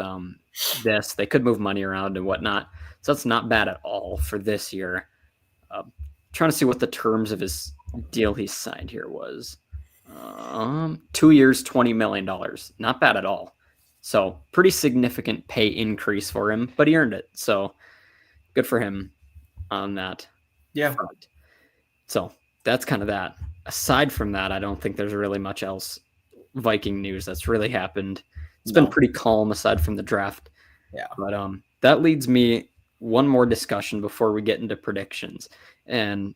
this. They could move money around and whatnot. So that's not bad at all for this year. Trying to see what the terms of his deal he signed here was. 2 years, $20 million. Not bad at all. So pretty significant pay increase for him, but he earned it. So good for him on that. Yeah. Front. So that's kind of that. Aside from that, I don't think there's really much else Viking news that's really happened. It's been pretty calm aside from the draft. Yeah. But that leads me one more discussion before we get into predictions. And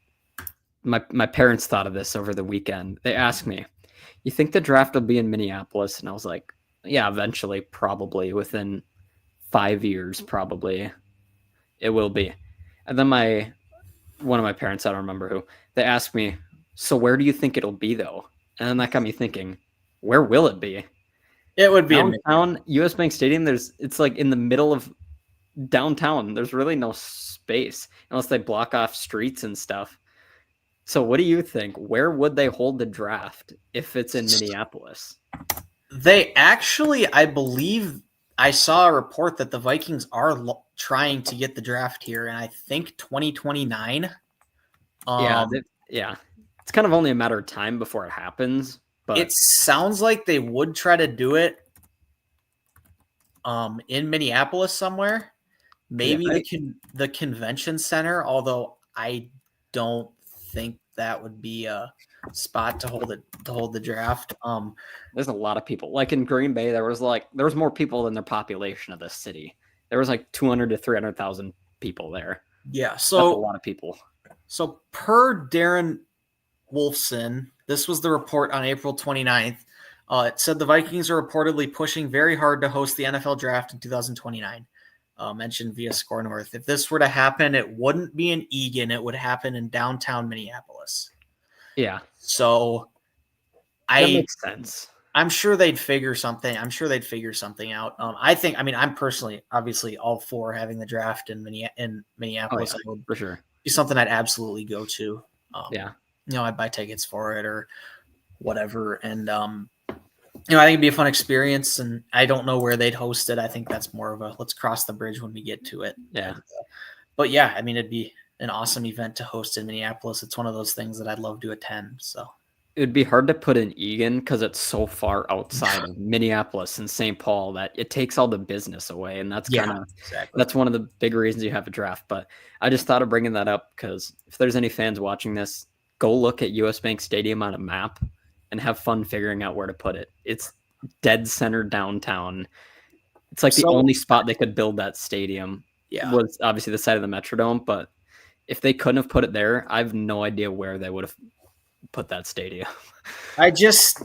my parents thought of this over the weekend. They asked me, you think the draft will be in Minneapolis? And I was like, yeah, eventually, probably within 5 years, probably it will be. And then one of my parents, I don't remember who, they asked me, so where do you think it'll be though? And then that got me thinking, where will it be? It would be downtown US Bank Stadium. It's like in the middle of downtown. There's really no space unless they block off streets and stuff. So what do you think? Where would they hold the draft if it's in Minneapolis? They actually, I believe I saw a report that the Vikings are trying to get the draft here, and I think 2029. Yeah. It's kind of only a matter of time before it happens. But it sounds like they would try to do it in Minneapolis somewhere. Maybe the convention center, although I don't think that would be a spot to hold the draft. There's a lot of people. Like in Green Bay, there was more people than the population of the city. There was like 200 to 300,000 people there. Yeah, so that's a lot of people. So per Darren Wolfson, this was the report on April 29th. It said the Vikings are reportedly pushing very hard to host the NFL draft in 2029. Mentioned via SKOL North. If this were to happen, it wouldn't be in Eagan. It would happen in downtown Minneapolis. Yeah. So that makes sense. I'm sure they'd figure something. Out. I'm personally, obviously, all for having the draft in Minneapolis. For sure. Be something I'd absolutely go to. I'd buy tickets for it or whatever. And, I think it'd be a fun experience, and I don't know where they'd host it. I think that's more of a let's cross the bridge when we get to it. Yeah. But yeah, I mean, it'd be an awesome event to host in Minneapolis. It's one of those things that I'd love to attend. So It'd be hard to put in Egan because it's so far outside of Minneapolis and St. Paul that it takes all the business away, and that's exactly. that's one of the big reasons you have a draft. But I just thought of bringing that up because if there's any fans watching this, go look at US Bank Stadium on a map and have fun figuring out where to put it. It's dead center downtown. It's like the only spot they could build that stadium was obviously the side of the Metrodome, but if they couldn't have put it there, I have no idea where they would have put that stadium. this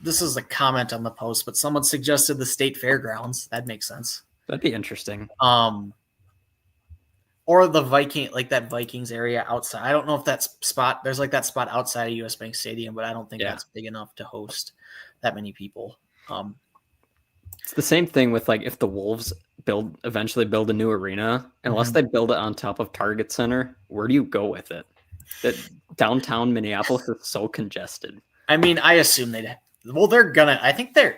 is a comment on the post, but someone suggested the state fairgrounds. That makes sense. That'd be interesting. Or the that Vikings area outside. I don't know if that spot, there's like that spot outside of US Bank Stadium, but I don't think that's big enough to host that many people. It's the same thing with like if the Wolves eventually build a new arena, unless they build it on top of Target Center, where do you go with it? That downtown Minneapolis is so congested. I mean, I assume they're gonna. I think that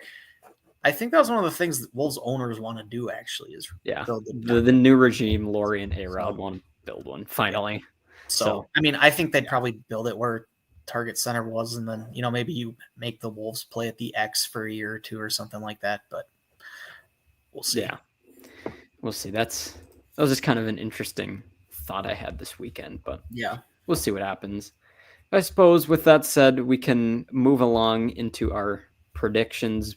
was one of the things that Wolves owners want to do. Actually, is build the new regime. Lori and A-Rod want to build one finally. So I mean, I think they'd probably build it where Target Center was, and then maybe you make the Wolves play at the X for a year or two or something like that. But we'll see. Yeah, we'll see. That was just kind of an interesting thought I had this weekend, but we'll see what happens. I suppose with that said, we can move along into our predictions.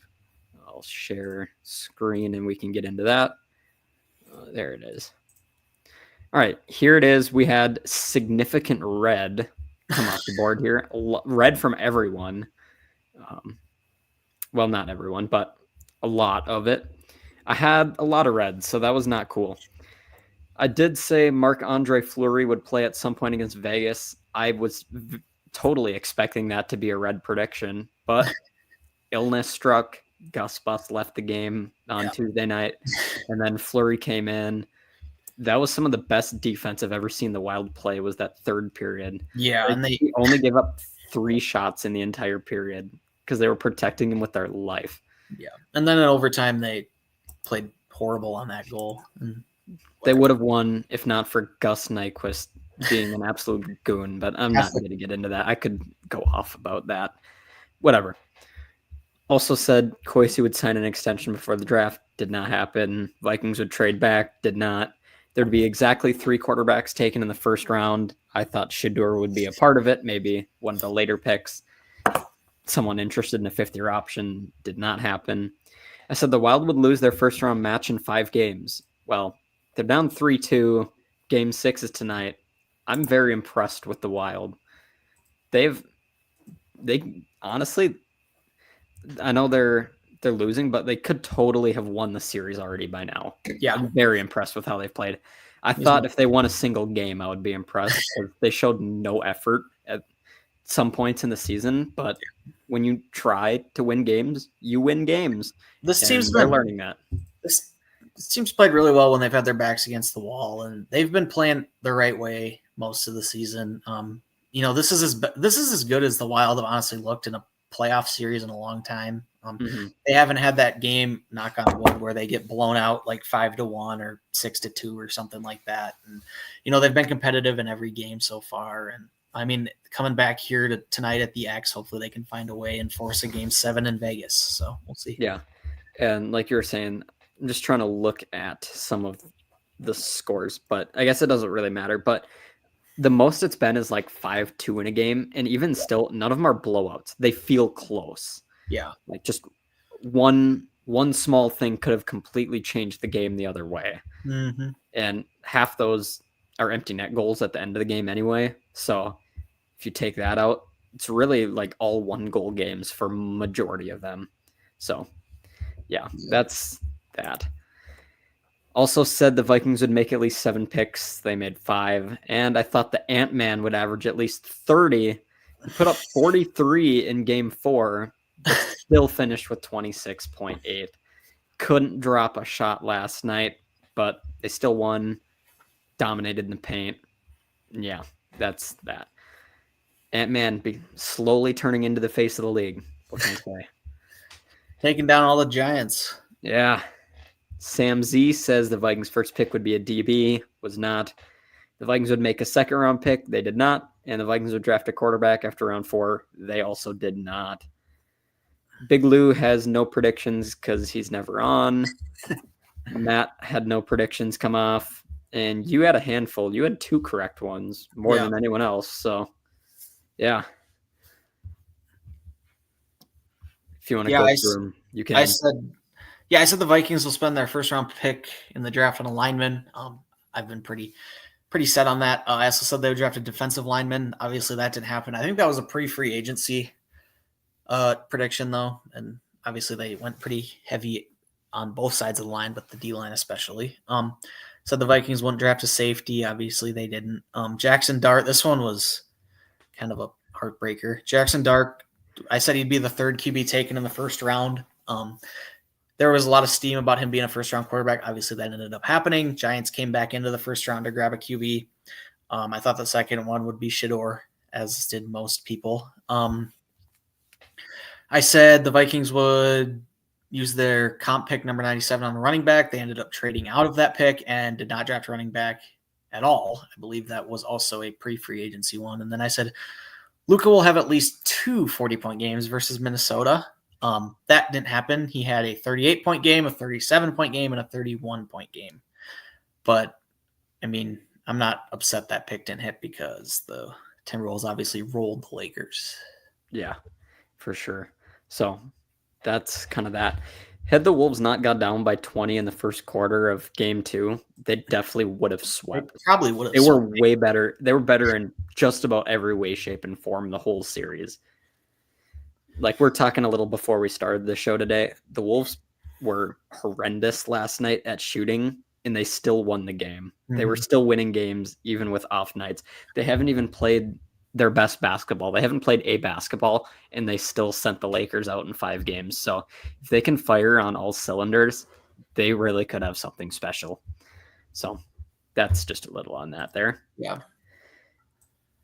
I'll share screen and we can get into that. There it is. All right, here it is. We had significant red come off the board here. Red from everyone. Well, not everyone, but a lot of it. I had a lot of red, so that was not cool. I did say Marc-Andre Fleury would play at some point against Vegas. I was totally expecting that to be a red prediction, but illness struck. Gus Bus left the game on Tuesday night, and then Fleury came in. That was some of the best defense I've ever seen the Wild play was that third period. Yeah, and they only gave up 3 shots in the entire period because they were protecting him with their life. Yeah, and then in overtime they played horrible on that goal. They would have won if not for Gus Nyquist being an absolute goon, but I'm not going to get into that. I could go off about that. Whatever. Also said Koisi would sign an extension before the draft. Did not happen. Vikings would trade back. Did not. There'd be exactly 3 quarterbacks taken in the first round. I thought Shedeur would be a part of it, maybe one of the later picks. Someone interested in a 5th-year option. Did not happen. I said the Wild would lose their first-round match in 5 games. Well, they're down 3-2. Game 6 is tonight. I'm very impressed with the Wild. They honestly, I know they're losing, but they could totally have won the series already by now. Yeah. I'm very impressed with how they've played. I thought if they won a single game, I would be impressed. They showed no effort at some points in the season, but when you try to win games, you win games. This team's been learning that. This team's played really well when they've had their backs against the wall, and they've been playing the right way most of the season. This is as good as the Wild have honestly looked in a playoff series in a long time. They haven't had that game, knock on wood, where they get blown out like 5-1 or 6-2 or something like that. And they've been competitive in every game so far. And I mean, coming back here to tonight at the X, hopefully they can find a way and force a Game 7 in Vegas. So we'll see. Yeah, and like you were saying, I'm just trying to look at some of the scores, but I guess it doesn't really matter. But the most it's been is like 5-2 in a game, and even still, none of them are blowouts. They feel close. Yeah, like just one small thing could have completely changed the game the other way. And half those are empty net goals at the end of the game anyway. So if you take that out, it's really like all 1-goal games for majority of them. So yeah, that's that. Also said the Vikings would make at least 7 picks. They made 5. And I thought the Ant-Man would average at least 30. He put up 43 in game 4, but still finished with 26.8. Couldn't drop a shot last night, but they still won. Dominated in the paint. Yeah, that's that. Ant-Man slowly turning into the face of the league. What can I say? Taking down all the Giants. Yeah. Sam Z says the Vikings' first pick would be a DB. Was not. The Vikings would make a 2nd-round pick. They did not. and the Vikings would draft a quarterback after round 4. They also did not. Big Lou has no predictions because he's never on. Matt had no predictions come off, and you had a handful. You had 2 correct ones, more than anyone else. So, yeah. If you want to go through them, you can. I said the Vikings will spend their first round pick in the draft on a lineman. I've been pretty set on that. I also said they would draft a defensive lineman. Obviously, that didn't happen. I think that was a pre-free agency prediction, though, and obviously they went pretty heavy on both sides of the line, but the D-line especially. Said the Vikings wouldn't draft a safety. Obviously, they didn't. Jackson Dart, this one was kind of a heartbreaker. Jackson Dart, I said he'd be the 3rd QB taken in the first round. There was a lot of steam about him being a first-round quarterback. Obviously, that ended up happening. Giants came back into the first round to grab a QB. I thought the second one would be Shedeur, as did most people. I said the Vikings would use their comp pick number 97 on a running back. They ended up trading out of that pick and did not draft a running back at all. I believe that was also a pre-free agency one. And then I said Luka will have at least 2 40-point games versus Minnesota. That didn't happen. He had a 38-point game, a 37-point game, and a 31-point game. But, I mean, I'm not upset that pick didn't hit because the Timberwolves obviously rolled the Lakers. Yeah, for sure. So that's kind of that. Had the Wolves not got down by 20 in the first quarter of game 2, they definitely would have swept. They probably would have. They were way better. They were better in just about every way, shape, and form the whole series. Like we're talking a little before we started the show today, the Wolves were horrendous last night at shooting, and they still won the game. Mm-hmm. They were still winning games even with off nights. They haven't even played their best basketball. They haven't played a basketball, and they still sent the Lakers out in 5 games. So if they can fire on all cylinders, they really could have something special. So that's just a little on that there. Yeah.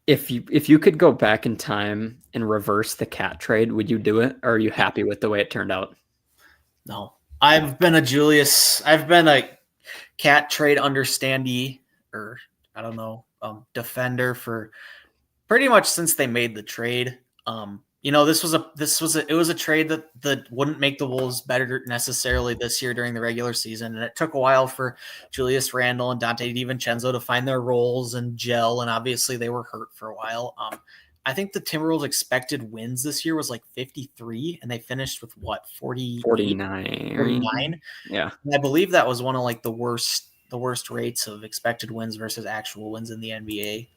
If you could go back in time and reverse the Cat trade, would you do it? Or are you happy with the way it turned out? No. I've been a Cat trade understandee, or I don't know, defender for pretty much since they made the trade. It was a trade that wouldn't make the Wolves better necessarily this year during the regular season. And it took a while for Julius Randle and Dante DiVincenzo to find their roles and gel. And obviously they were hurt for a while. I think the Timberwolves expected wins this year was like 53, and they finished with what, 49? Yeah. And I believe that was one of like the worst rates of expected wins versus actual wins in the NBA.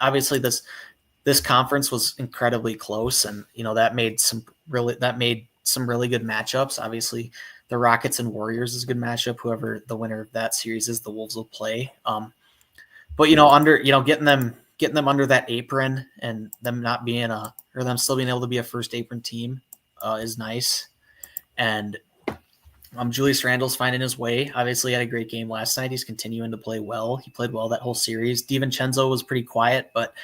Obviously this conference was incredibly close, and that made some really good matchups. Obviously, the Rockets and Warriors is a good matchup. Whoever the winner of that series is, the Wolves will play. But getting them under that apron and them not being them still being able to be a first apron team is nice. And Julius Randle's finding his way. Obviously, had a great game last night. He's continuing to play well. He played well that whole series. DiVincenzo was pretty quiet, but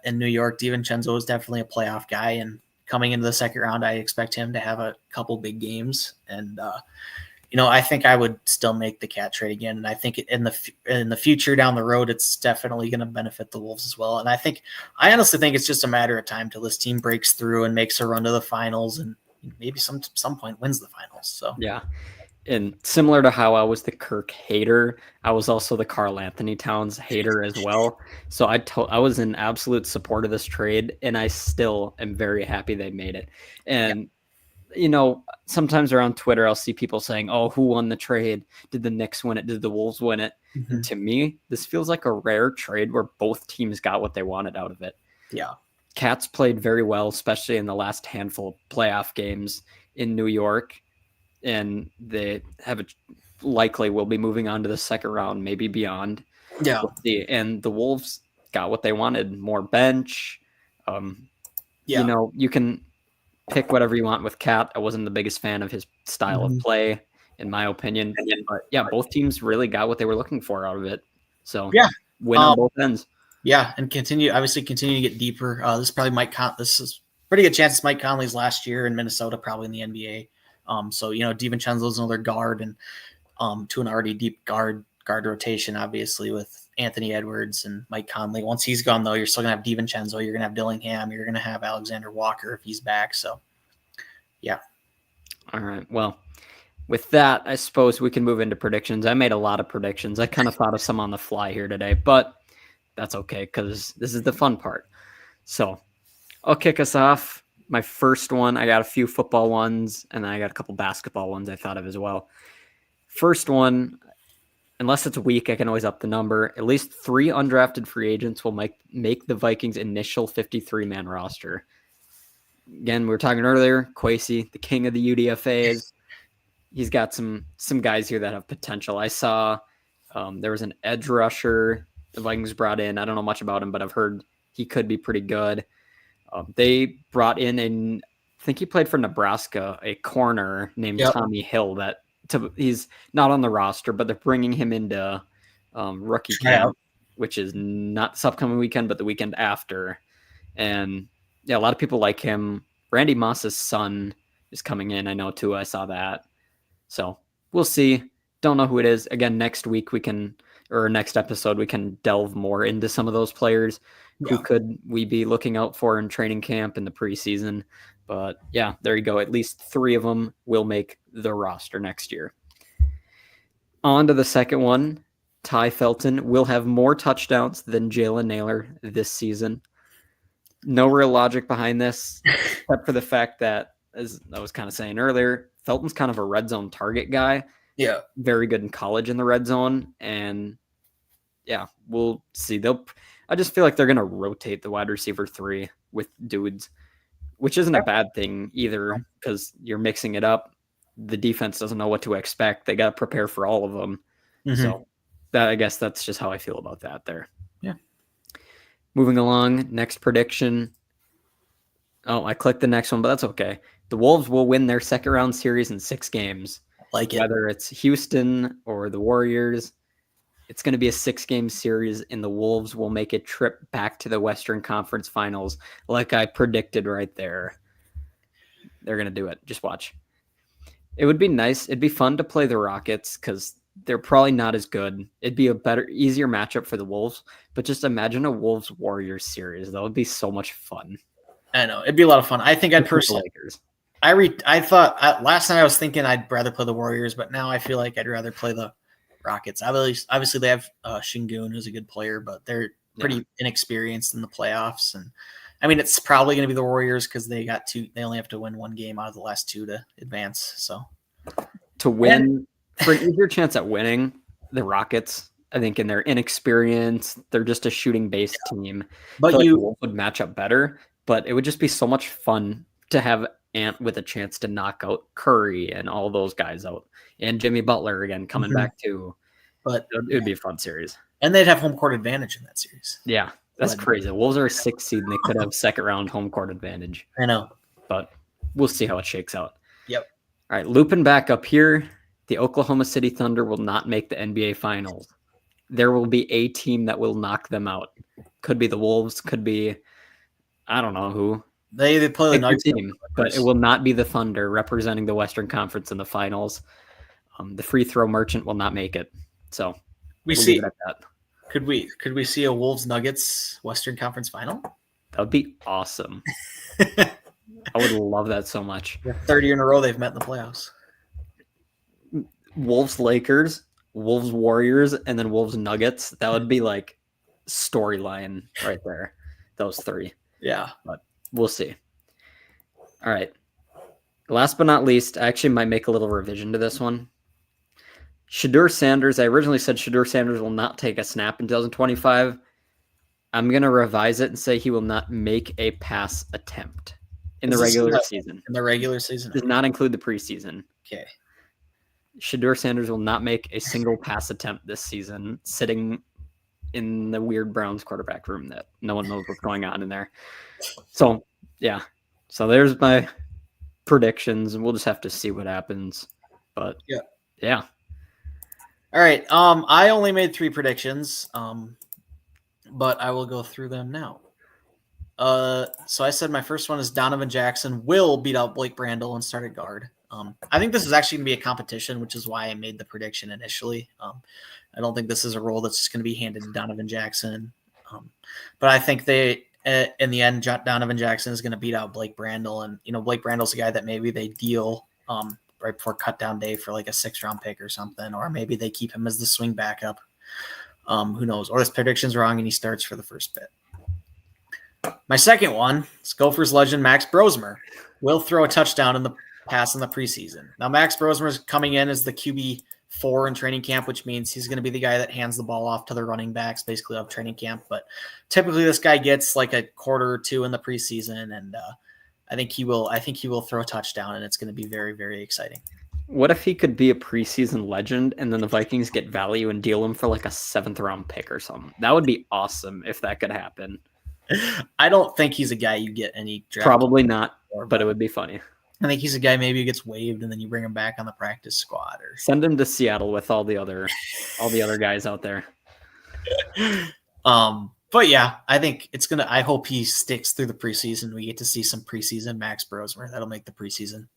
in New York, DiVincenzo is definitely a playoff guy. And coming into the second round, I expect him to have a couple big games. And I think I would still make the Cat trade again. And I think in the future down the road, it's definitely going to benefit the Wolves as well. And I honestly think it's just a matter of time till this team breaks through and makes a run to the finals and maybe some point wins the finals. So yeah. And similar to how I was the Kirk hater, I was also the Karl Anthony Towns hater as well. So I was in absolute support of this trade, and I still am very happy they made it. And sometimes around Twitter, I'll see people saying, "Oh, who won the trade? Did the Knicks win it? Did the Wolves win it?" Mm-hmm. And to me, this feels like a rare trade where both teams got what they wanted out of it. Yeah. Cats played very well, especially in the last handful of playoff games in New York. And they likely will be moving on to the second round, maybe beyond. Yeah. And the Wolves got what they wanted, more bench. You can pick whatever you want with Cat. I wasn't the biggest fan of his style of play, in my opinion. But yeah, both teams really got what they were looking for out of it. So yeah, win on both ends. Yeah, and continue to get deeper. This is pretty good chance it's Mike Conley's last year in Minnesota, probably in the NBA. So DiVincenzo's another guard, and to an already deep guard rotation, obviously with Anthony Edwards and Mike Conley. Once he's gone, though, you're still going to have DiVincenzo. You're going to have Dillingham. You're going to have Alexander Walker if he's back. So, yeah. All right. Well, with that, I suppose we can move into predictions. I made a lot of predictions. I kind of thought of some on the fly here today, but that's okay because this is the fun part. So I'll kick us off. My first one, I got a few football ones, and then I got a couple basketball ones I thought of as well. First one, unless it's weak, I can always up the number. At least 3 undrafted free agents will make the Vikings' initial 53-man roster. Again, we were talking earlier, Kwesi, the king of the UDFAs. He's got some guys here that have potential. I saw there was an edge rusher the Vikings brought in. I don't know much about him, but I've heard he could be pretty good. They brought in I think he played for Nebraska, a corner named Tommy Hill. He's not on the roster, but they're bringing him into rookie camp, which is not this upcoming weekend, but the weekend after. And yeah, a lot of people like him. Randy Moss's son is coming in. I know too. I saw that. So we'll see. Don't know who it is. Again, next episode, we can delve more into some of those players. Who could we be looking out for in training camp in the preseason? But yeah, there you go. At least 3 of them will make the roster next year. On to the second one. Tai Felton will have more touchdowns than Jalen Nailor this season. No real logic behind this, except for the fact that, as I was kind of saying earlier, Felton's kind of a red zone target guy. Yeah. Very good in college in the red zone. And yeah, we'll see. I just feel like they're going to rotate the wide receiver 3 with dudes, which isn't a bad thing either because you're mixing it up. The defense doesn't know what to expect. They got to prepare for all of them. Mm-hmm. So I guess that's just how I feel about that there. Yeah. Moving along, next prediction. Oh, I clicked the next one, but that's okay. The Wolves will win their second round series in 6 games. Whether it's Houston or the Warriors, it's going to be a 6-game series, and the Wolves will make a trip back to the Western Conference Finals, like I predicted right there. They're going to do it. Just watch. It would be nice. It'd be fun to play the Rockets because they're probably not as good. It'd be a easier matchup for the Wolves, but just imagine a Wolves-Warriors series. That would be so much fun. I know. It'd be a lot of fun. I think I'd personally... I thought last night I was thinking I'd rather play the Warriors, but now I feel like I'd rather play the Rockets. Obviously, they have Şengün, who's a good player, but they're pretty inexperienced in the playoffs. And I mean, it's probably going to be the Warriors because they only have to win 1 game out of the last 2 to advance. So to win, for an easier chance at winning, the Rockets, I think, in their inexperience, they're just a shooting-based team. But you would match up better. But it would just be so much fun to have Ant with a chance to knock out Curry and all those guys out. And Jimmy Butler again coming back too. But it would be a fun series. And they'd have home court advantage in that series. Yeah, that's crazy. The Wolves are a 6th seed and they could have second round home court advantage. I know. But we'll see how it shakes out. Yep. All right, looping back up here, the Oklahoma City Thunder will not make the NBA Finals. There will be a team that will knock them out. Could be the Wolves, could be, I don't know who. They play the team, but it will not be the Thunder representing the Western Conference in the finals. The free throw merchant will not make it. So we'll see. That. Could we see a Wolves Nuggets Western Conference final? That would be awesome. I would love that so much. 30 in a row they've met in the playoffs. Wolves Lakers, Wolves Warriors, and then Wolves Nuggets. That would be like storyline right there. Those 3. Yeah. But we'll see. All right. Last but not least, I actually might make a little revision to this one. Shedeur Sanders. I originally said Shedeur Sanders will not take a snap in 2025. I'm going to revise it and say he will not make a pass attempt in the regular season. In the regular season? Does not include the preseason. Okay. Shedeur Sanders will not make a single pass attempt this season, sitting in the weird Browns quarterback room that no one knows what's going on in there. So, yeah. So there's my predictions, and we'll just have to see what happens. But, yeah. All right. I only made 3 predictions, but I will go through them now. So I said my first one is Donovan Jackson will beat out Blake Brandel and start at guard. I think this is actually going to be a competition, which is why I made the prediction initially. I don't think this is a role that's just going to be handed to Donovan Jackson. But I think in the end, Donovan Jackson is going to beat out Blake Brandel. And, Blake Brandel's a guy that maybe they deal right before cut down day for like a 6th-round pick or something, or maybe they keep him as the swing backup. Who knows? Or this prediction's wrong and he starts for the first bit. My second one is Gophers legend Max Brosmer will throw a touchdown in the pass in the preseason. Now, Max Brosmer is coming in as the QB4 in training camp, which means he's going to be the guy that hands the ball off to the running backs basically of training camp. But typically this guy gets like a quarter or two in the preseason, and I think he will throw a touchdown, and it's going to be very, very exciting. What if he could be a preseason legend and then the Vikings get value and deal him for like a 7th-round pick or something? That would be awesome if that could happen. I don't think he's a guy you get any draft. Probably not, but it would be funny. I think he's a guy maybe who gets waived and then you bring him back on the practice squad, or send him to Seattle with all the other guys out there. But yeah, I think I hope he sticks through the preseason. We get to see some preseason Max Brosmer. That'll make the preseason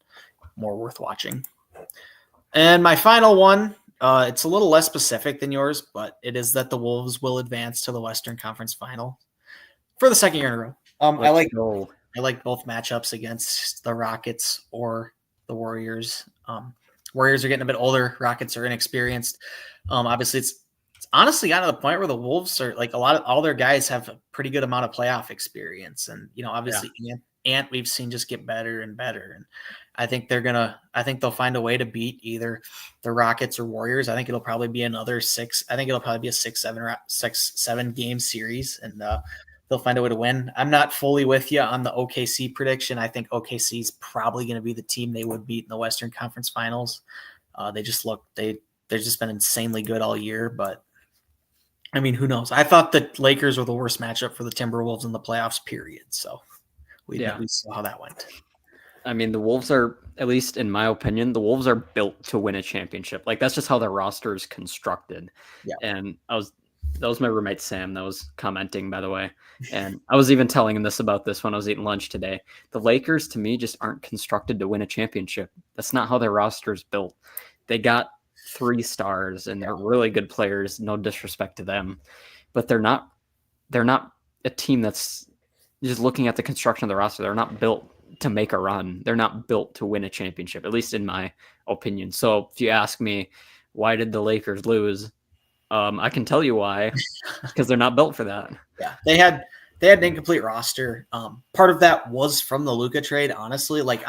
more worth watching. And my final one, it's a little less specific than yours, but it is that the Wolves will advance to the Western Conference Final for the second year in a row. I like both matchups against the Rockets or the Warriors. Warriors are getting a bit older. Rockets are inexperienced. Obviously, it's honestly gotten to the point where the Wolves are like all their guys have a pretty good amount of playoff experience. And, obviously Ant we've seen just get better and better. And I think they'll find a way to beat either the Rockets or Warriors. I think it'll probably be a 6-7 game series, and they'll find a way to win. I'm not fully with you on the OKC prediction. I think OKC is probably going to be the team they would beat in the Western Conference Finals. They've just been insanely good all year, but I mean, who knows? I thought the Lakers were the worst matchup for the Timberwolves in the playoffs, period. So we saw how that went. I mean, the Wolves are, at least in my opinion, the Wolves are built to win a championship. Like, that's just how their roster is constructed. Yeah. And that was my roommate Sam that was commenting, by the way. And I was even telling him about this when I was eating lunch today. The Lakers, to me, just aren't constructed to win a championship. That's not how their roster is built. They got 3 stars and they're really good players. No disrespect to them, but they're not a team that's just looking at the construction of the roster. They're not built to make a run. They're not built to win a championship, at least in my opinion. So if you ask me, why did the Lakers lose? I can tell you why, because they're not built for that. Yeah, they had an incomplete roster. Part of that was from the Luka trade, honestly. Like,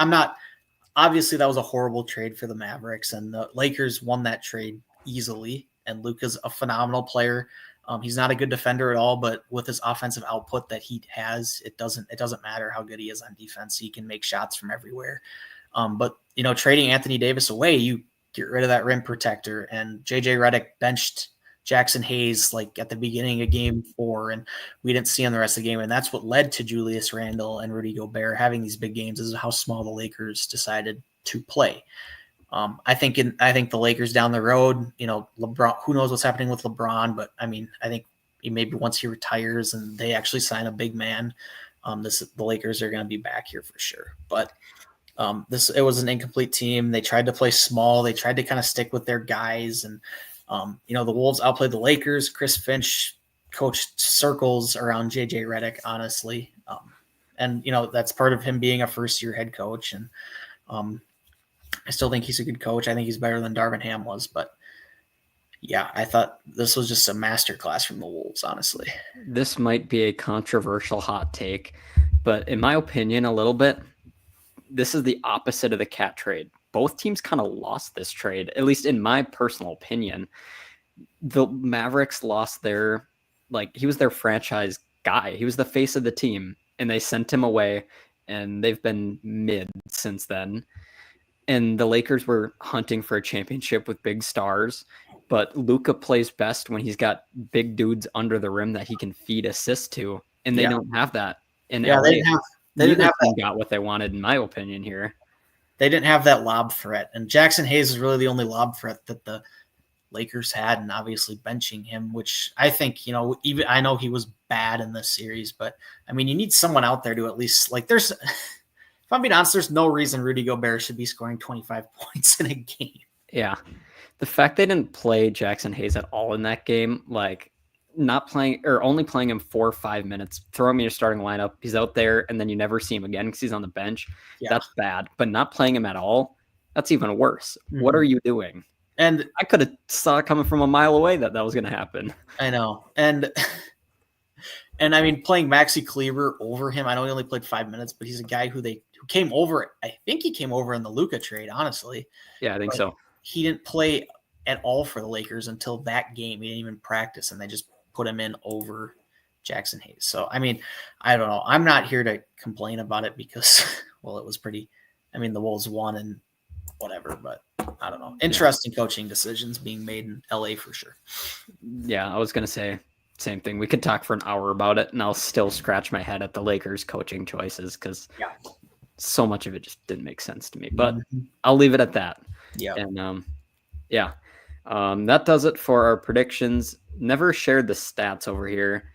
obviously that was a horrible trade for the Mavericks, and the Lakers won that trade easily. And Luka's a phenomenal player. He's not a good defender at all, but with his offensive output that he has, it doesn't matter how good he is on defense. He can make shots from everywhere. But trading Anthony Davis away, you get rid of that rim protector, and JJ Redick benched Jackson Hayes like at the beginning of game 4, and we didn't see him the rest of the game. And that's what led to Julius Randle and Rudy Gobert having these big games. This is how small the Lakers decided to play. I think the Lakers down the road, LeBron, who knows what's happening with LeBron, but I mean, I think maybe once he retires and they actually sign a big man, the Lakers are going to be back here for sure. But it was an incomplete team. They tried to play small. They tried to kind of stick with their guys, and the Wolves outplayed the Lakers. Chris Finch coached circles around JJ Redick, honestly. And that's part of him being a first-year head coach. And I still think he's a good coach. I think he's better than Darvin Ham was. But, yeah, I thought this was just a masterclass from the Wolves, honestly. This might be a controversial hot take, but in my opinion, a little bit, this is the opposite of the Cat trade. Both teams kind of lost this trade, at least in my personal opinion. The Mavericks lost he was their franchise guy. He was the face of the team, and they sent him away, and they've been mid since then. And the Lakers were hunting for a championship with big stars, but Luka plays best when he's got big dudes under the rim that he can feed assists to, and they don't have that. And they didn't have that. Got what they wanted, in my opinion. Here, they didn't have that lob threat, and Jackson Hayes is really the only lob threat that the Lakers had, and obviously benching him, which I think even I know he was bad in this series, but I mean, you need someone out there to at least there's. If I'm being honest, there's no reason Rudy Gobert should be scoring 25 points in a game. Yeah. The fact they didn't play Jackson Hayes at all in that game, like not playing or only playing him 4 or 5 minutes, throw him in your starting lineup. He's out there and then you never see him again because he's on the bench. Yeah. That's bad. But not playing him at all, that's even worse. What are you doing? And I could have saw it coming from a mile away that was going to happen. I know. And I mean, playing Maxi Kleber over him, I know he only played 5 minutes, but he's a guy who came over. I think he came over in the Luka trade, honestly. Yeah, I think so. He didn't play at all for the Lakers until that game. He didn't even practice, and they just put him in over Jackson Hayes. So, I mean, I don't know. I'm not here to complain about it because, well, it was pretty – I mean, the Wolves won and whatever, but I don't know. Interesting coaching decisions being made in LA for sure. Yeah, I was going to say same thing. We could talk for an hour about it, and I'll still scratch my head at the Lakers coaching choices because so much of it just didn't make sense to me. But I'll leave it at that. Yeah. And that does it for our predictions. Never shared the stats over here.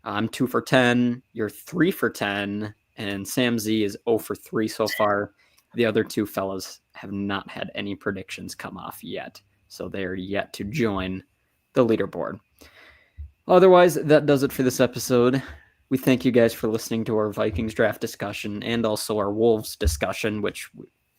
I'm 2 for 10. You're 3 for 10. And Sam Z is 0 for 3 so far. The other two fellas have not had any predictions come off yet. So they are yet to join the leaderboard. Otherwise, that does it for this episode. We thank you guys for listening to our Vikings draft discussion and also our Wolves discussion, which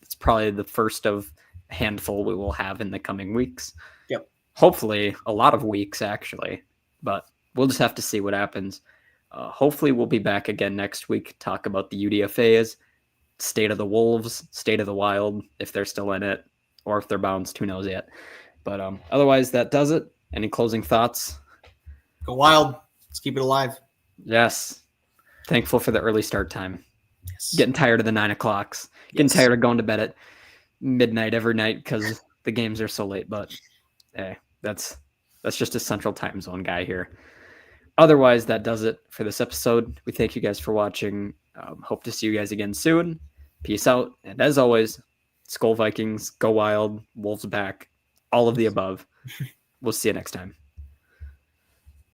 it's probably the first of a handful we will have in the coming weeks. Yep. Hopefully a lot of weeks, actually. But we'll just have to see what happens. Hopefully we'll be back again next week, talk about the UDFAs, state of the Wolves, state of the Wild, if they're still in it, or if they're bounced, who knows yet. But otherwise, that does it. Any closing thoughts? Go Wild. Let's keep it alive. Yes. Thankful for the early start time. Yes. Getting tired of the 9 o'clocks. Getting tired of going to bed at midnight every night because the games are so late. But hey, that's just a central time zone guy here. Otherwise, that does it for this episode. We thank you guys for watching. Hope to see you guys again soon. Peace out. And as always, SKOL Vikings, go wild, Wolves back, all of the above. We'll see you next time.